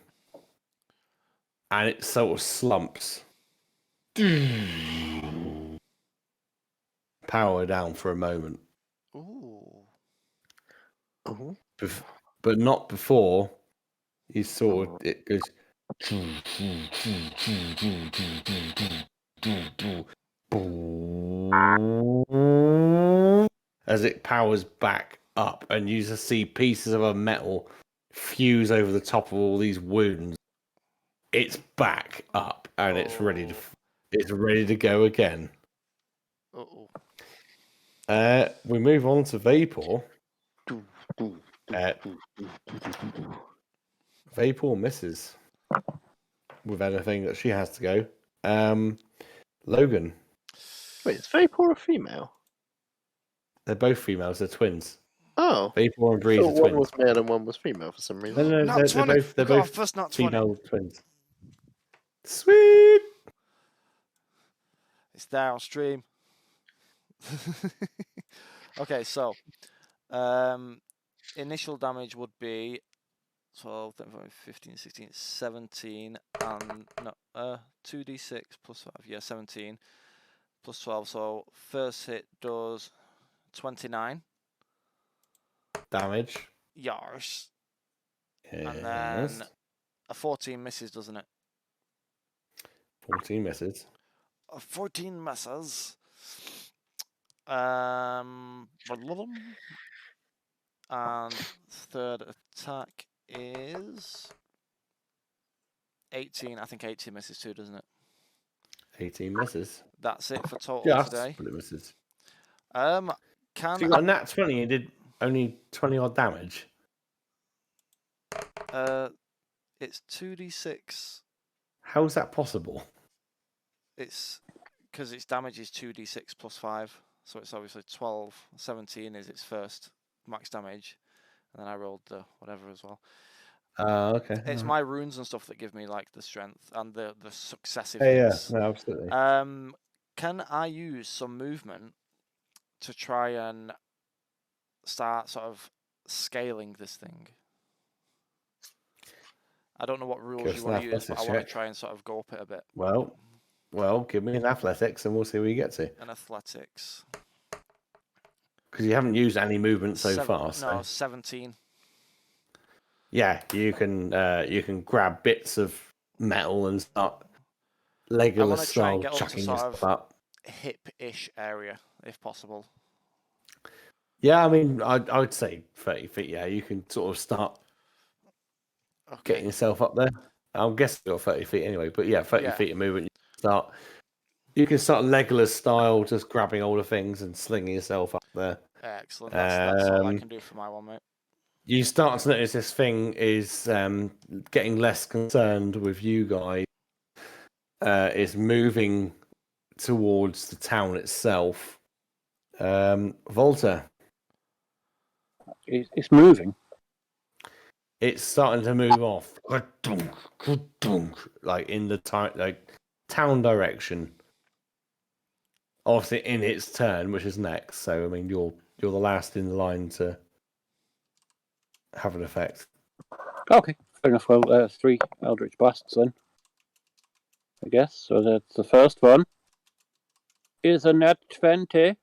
S2: and it sort of slumps. Power down for a moment,
S1: Ooh.
S3: Oh.
S2: but not before you sort of it goes. As it powers back up, and you just see pieces of a metal fuse over the top of all these wounds. It's back up, and it's ready to go again.
S1: Uh-oh.
S2: We move on to Vapor. Vapor misses with anything that she has to go. Logan.
S3: Wait, is Vapor a female?
S2: They're both females. They're twins.
S3: Oh.
S2: Vapor and
S3: I
S2: Breeze
S3: thought
S2: are
S3: one
S2: twins.
S3: was male and one was female for some reason.
S2: No,
S1: Not 20.
S2: they're
S1: We got our
S2: both
S1: first not 20.
S2: female twins. Sweet.
S1: It's there on stream. Okay, so initial damage would be 12, 13, 15, 16, 17, and no, 2d6 plus 5, yeah, 17 plus 12. So first hit does 29
S2: Damage.
S1: yards,
S2: Yes.
S1: and then a 14 misses, doesn't it?
S2: 14 misses.
S1: A 14 misses. And third attack is 18. I think 18 misses too, doesn't it?
S2: 18 misses.
S1: That's it for total
S2: Just,
S1: today.
S2: but it misses.
S1: Can
S2: So you got a nat 20 and did only 20 odd damage.
S1: it's 2d6.
S2: How's that possible?
S1: It's because its damage is 2d6 plus 5, so it's obviously 12. 17 is its first max damage, and then I rolled the whatever as well.
S2: Okay.
S1: It's my runes and stuff that give me like the strength and the successive
S2: Yeah,
S1: hits.
S2: no, absolutely.
S1: Can I use some movement to try and start sort of scaling this thing? I don't know what rules you want to use, but I want to try and sort of go up it a bit.
S2: Well, give me an athletics and we'll see where you get to.
S1: An athletics.
S2: Because you haven't used any movement so far. So.
S1: No, 17.
S2: Yeah, you can grab bits of metal and start Legolas style chucking yourself up.
S1: Hip-ish area, if possible.
S2: Yeah, I mean, I would say 30 feet. Yeah, you can sort of start getting yourself up there. I'm guessing you're 30 feet anyway, but yeah, 30 feet of movement. You can start Legolas style, just grabbing all the things and slinging yourself up there.
S1: Excellent. That's all I can do for my one, mate.
S2: You start to notice this thing is getting less concerned with you guys. Is moving towards the town itself. Volta.
S5: It's moving.
S2: It's starting to move off, like in the town direction. Obviously, in its turn, which is next. So, I mean, you're the last in the line to have an effect.
S5: Okay, fair enough. Well, 3 Eldritch Blasts then, I guess. So that's the first one. Is a nat 20.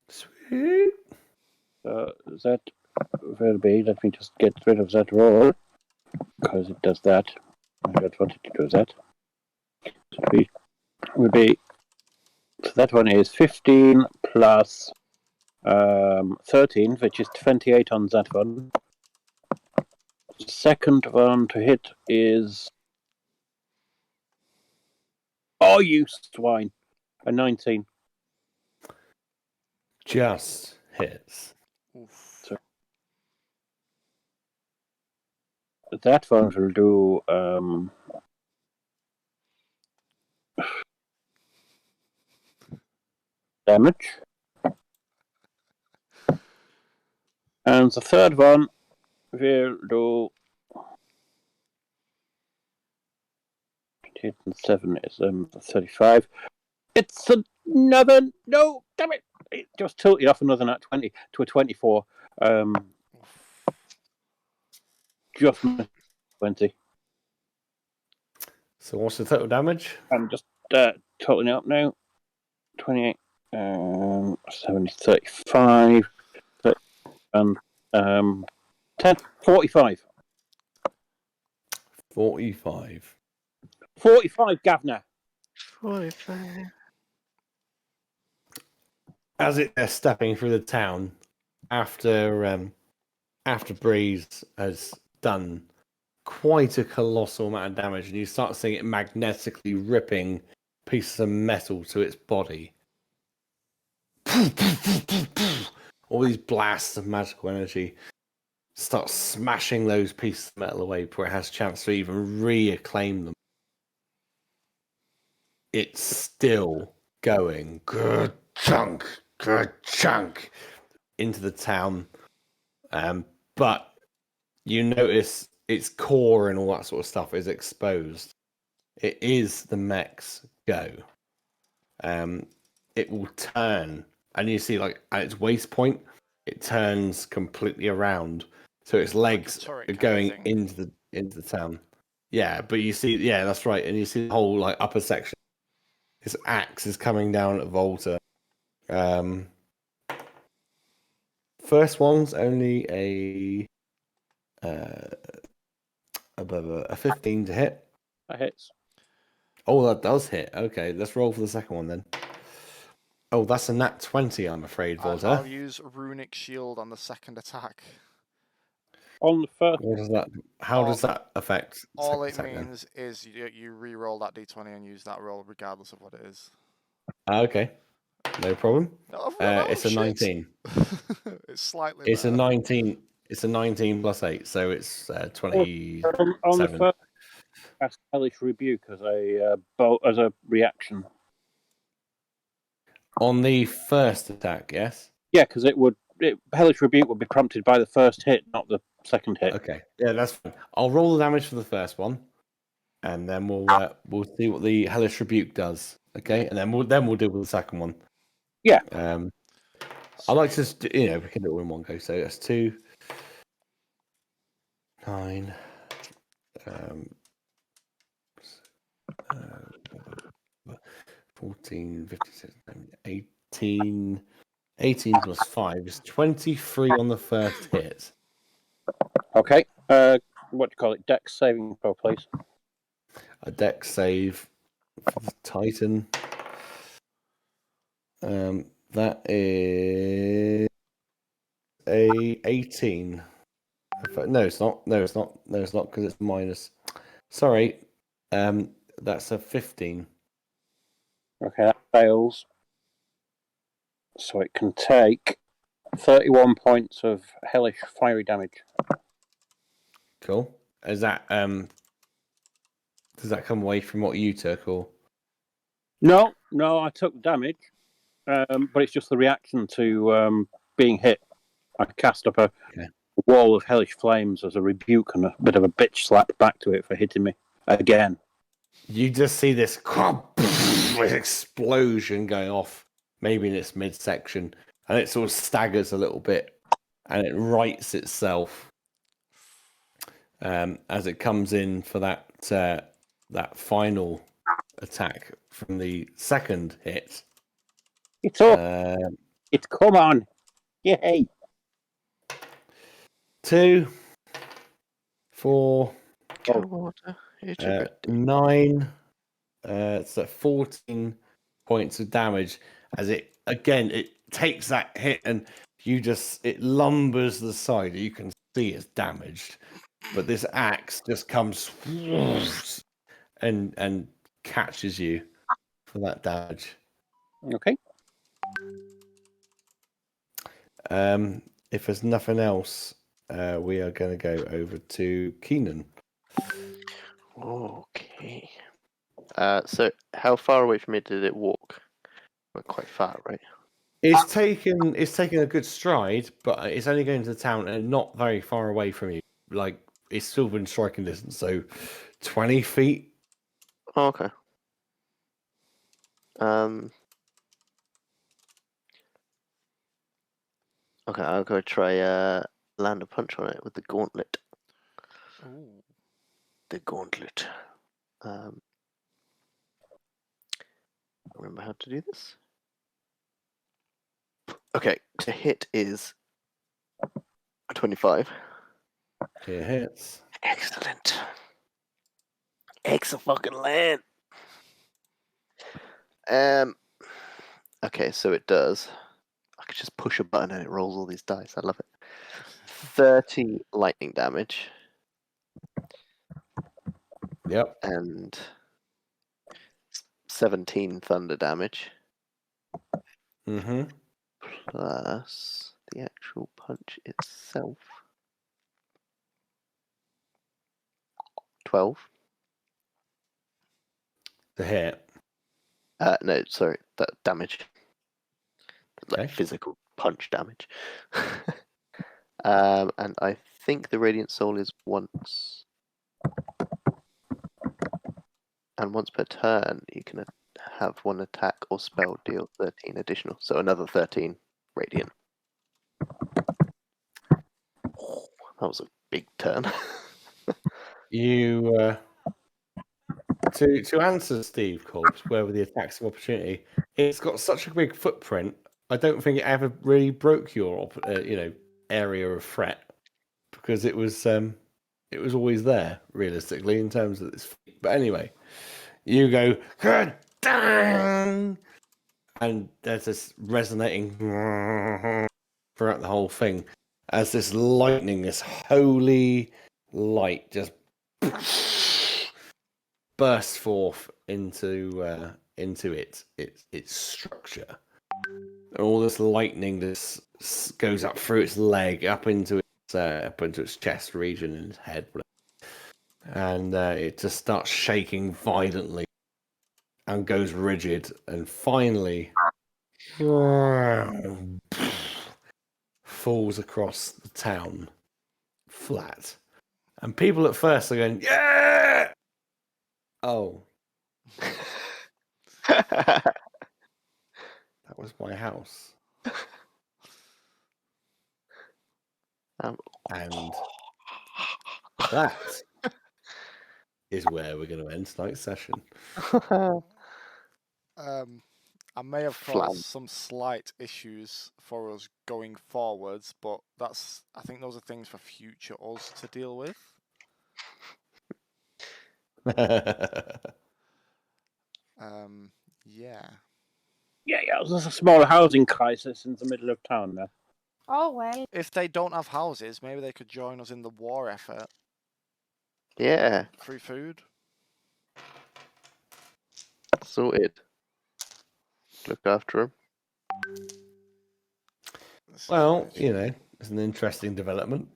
S2: Sweet.
S5: So that will be. Let me just get rid of that roll because it does that. I don't want it to do that. So it will be. So that one is 15 plus 13, which is 28 on that one. Second one to hit is. Oh, you swine! A 19.
S2: Just hits.
S1: Oof.
S5: So that one will do damage. And the third one will do 7 is 35. It's another no, damn it! It just tilted off another nat 20 to a 24. Just 20.
S2: So what's the total damage?
S5: I'm just totaling it up now. 28, 70, 35, 30, and 10, 45.
S2: 45.
S5: 45, Gavner.
S3: 45.
S2: As they're stepping through the town, after Breeze has done quite a colossal amount of damage, and you start seeing it magnetically ripping pieces of metal to its body. All these blasts of magical energy start smashing those pieces of metal away before it has a chance to even reacclaim them. It's still going good chunk into the town, but you notice its core and all that sort of stuff is exposed. It is the mech's go. It will turn, and you see, like, at its waist point, it turns completely around, so its legs
S1: turret
S2: are
S1: kind of
S2: going
S1: thing.
S2: into the town. Yeah, but you see, yeah, that's right, and you see the whole like upper section. His axe is coming down at Volta. First one's only a 15 to hit.
S5: That hits.
S2: Oh, that does hit. Okay, let's roll for the second one then. Oh, that's a nat 20, I'm afraid,
S1: And
S2: Volta.
S1: I'll use Runic Shield on the second attack.
S5: On the first.
S2: What does that? How does that affect? the
S1: All
S2: second
S1: it
S2: attack then?
S1: means is you re-roll that d20 and use that roll regardless of what it is.
S2: Okay, no problem. It's a
S1: shit.
S2: 19.
S1: It's slightly
S2: It's a
S1: better.
S2: 19. It's a 19 plus 8, so it's 27.
S5: On the first, cast Hellish Rebuke as a reaction.
S2: On the first attack, yes.
S5: Yeah, because Hellish Rebuke would be prompted by the first hit, not the second hit.
S2: Okay, yeah, that's fine. I'll roll the damage for the first one, and then we'll see what the Hellish Rebuke does. Okay, and then we'll deal with the second one.
S5: Yeah.
S2: I like to just, we can do it all in one go. So that's 2, 9, 14, 15, 16, 18 plus 5 is 23 on the first hit.
S5: Okay. What do you call it? Dex saving throw, please.
S2: A dex save for the Titan. That is a 18. No, it's not. No, it's not. No, it's not because it's minus. Sorry. That's a 15.
S5: Okay, that fails. So it can take 31 points of hellish fiery damage.
S2: Cool. Is that does that come away from what you took, or?
S5: No, I took damage, but it's just the reaction to being hit. I cast up a wall of hellish flames as a rebuke and a bit of a bitch slap back to it for hitting me again.
S2: You just see this explosion going off, maybe in its midsection, and it sort of staggers a little bit, and it rights itself as it comes in for that final attack from the second hit.
S5: It's up. It's come on. Yay.
S2: 2, 4,
S3: Water. It's a good
S2: 9. So 14 points of damage as it takes that hit and it lumbers the side. You can see it's damaged, but this axe just comes and catches you for that damage.
S5: Okay.
S2: If there's nothing else, we are going to go over to Keenan.
S3: Okay. So how far away from me did it walk? Went quite far, right?
S2: It's taken a good stride, but it's only going to the town and not very far away from you. Like it's still within striking distance, so 20 feet.
S3: Oh, okay. Okay, I'll go try land a punch on it with the gauntlet.
S1: Ooh.
S3: The gauntlet. Remember how to do this? Okay, to hit is 25.
S2: It hits.
S3: Excellent. Excellent. Okay, so it does. I could just push a button and it rolls all these dice. I love it. 30 lightning damage.
S2: Yep.
S3: And 17 thunder damage.
S2: Mm-hmm.
S3: Plus the actual punch itself. 12.
S2: The hit.
S3: No, sorry, that damage.
S2: Okay.
S3: Like physical punch damage. And I think the Radiant Soul is once. And once per turn, you can have one attack or spell deal 13 additional. So another 13 Radiant. Oh, that was a big turn.
S2: You to answer Steve Cobbs, where were the attacks of opportunity? It's got such a big footprint. I don't think it ever really broke your area of threat because it was always there realistically in terms of this. But anyway, you go good dang, and there's this resonating throughout the whole thing as this lightning, this holy light, just bursts forth into its structure. And all this lightning this goes up through its leg, up into its chest region and its head, and it just starts shaking violently and goes rigid, and finally falls across the town flat. And people at first are going, "Yeah!" Oh, that was my house. And that is where we're going to end tonight's session.
S1: I may have
S3: Flan.
S1: caused some slight issues for us going forwards, but I think those are things for future us to deal with. Yeah.
S5: Yeah. There's a small housing crisis in the middle of town there.
S4: Oh well.
S1: If they don't have houses, maybe they could join us in the war effort.
S3: Yeah,
S1: Free food.
S3: sorted. Look after him.
S2: Well, it's an interesting development.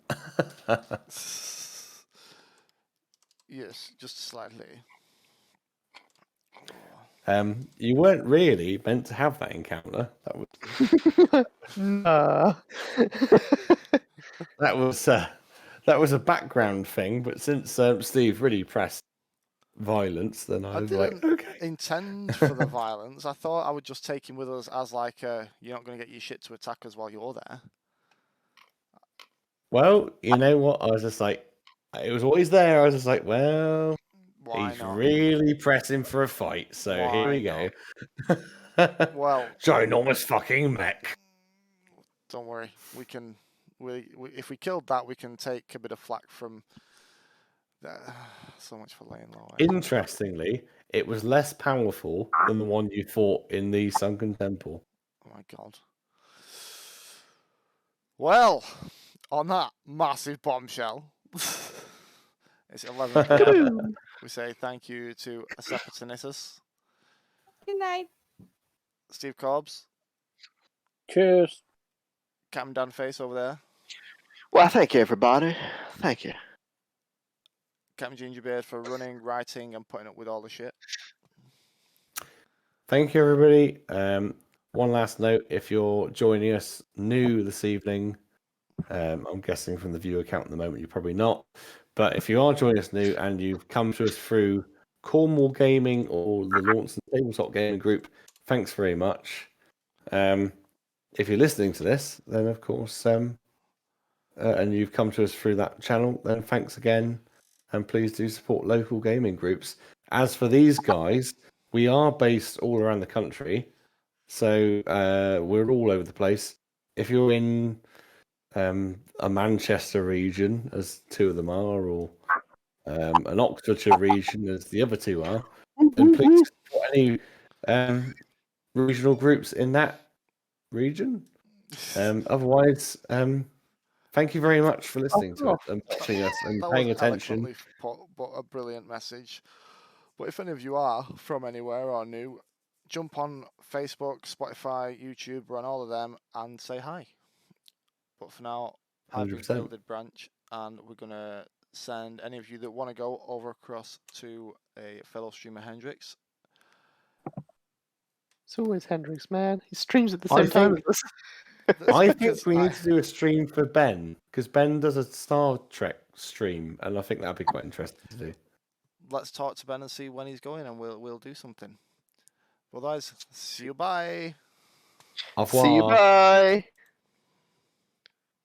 S1: Yes, just slightly.
S2: You weren't really meant to have that encounter. That was a background thing, but since Steve really pressed violence, then I was like,
S1: didn't
S2: okay.
S1: intend for the violence. I thought I would just take him with us as like you're not going to get your shit to attack us while you're there.
S2: Well, you know what? I was just like, it was always there. I was just like, well,
S1: Why
S2: he's
S1: not?
S2: really pressing for a fight. So
S1: Why
S2: here we go.
S1: Well,
S2: ginormous fucking mech.
S1: don't worry. We can If we killed that, we can take a bit of flack from. So much for laying low.
S2: Interestingly, it was less powerful than the one you fought in the Sunken Temple.
S1: Oh my god. Well, on that massive bombshell, it's 11 p.m. We say thank you to Asepatinitus,
S4: Good night.
S1: Steve Cobbs,
S5: Cheers.
S1: Captain Dan Face over there,
S3: Well, thank you, everybody. Thank you.
S1: Captain Gingerbeard for running, writing, and putting up with all the shit.
S2: Thank you, everybody. One last note: if you're joining us new this evening, I'm guessing from the viewer count at the moment, you're probably not. But if you are joining us new and you've come to us through Cornwall Gaming or the Launceston Tabletop Gaming Group, thanks very much. If you're listening to this, then of course, and you've come to us through that channel, then thanks again, and please do support local gaming groups. As for these guys, we are based all around the country, so we're all over the place. If you're in a Manchester region, as two of them are, or an Oxfordshire region, as the other two are, then please support any regional groups in that region. Otherwise, thank you very much for listening to it and watching us and
S1: That
S2: paying
S1: was
S2: attention.
S1: eloquently put, but a brilliant message. But if any of you are from anywhere or new, jump on Facebook, Spotify, YouTube, we're on all of them, and say hi. But for now, I've been
S2: 100%.
S1: Gilded Branch, and we're going to send any of you that want to go over across to a fellow streamer, Hendrix.
S3: It's always Hendrix, man. He streams at the
S2: I
S3: same time
S2: think-
S3: as us.
S2: I think we need to do a stream for Ben, because Ben does a Star Trek stream, and I think that'd be quite interesting to do.
S1: Let's talk to Ben and see when he's going, and we'll do something. Otherwise, see you, bye.
S2: Au revoir.
S3: See you, bye.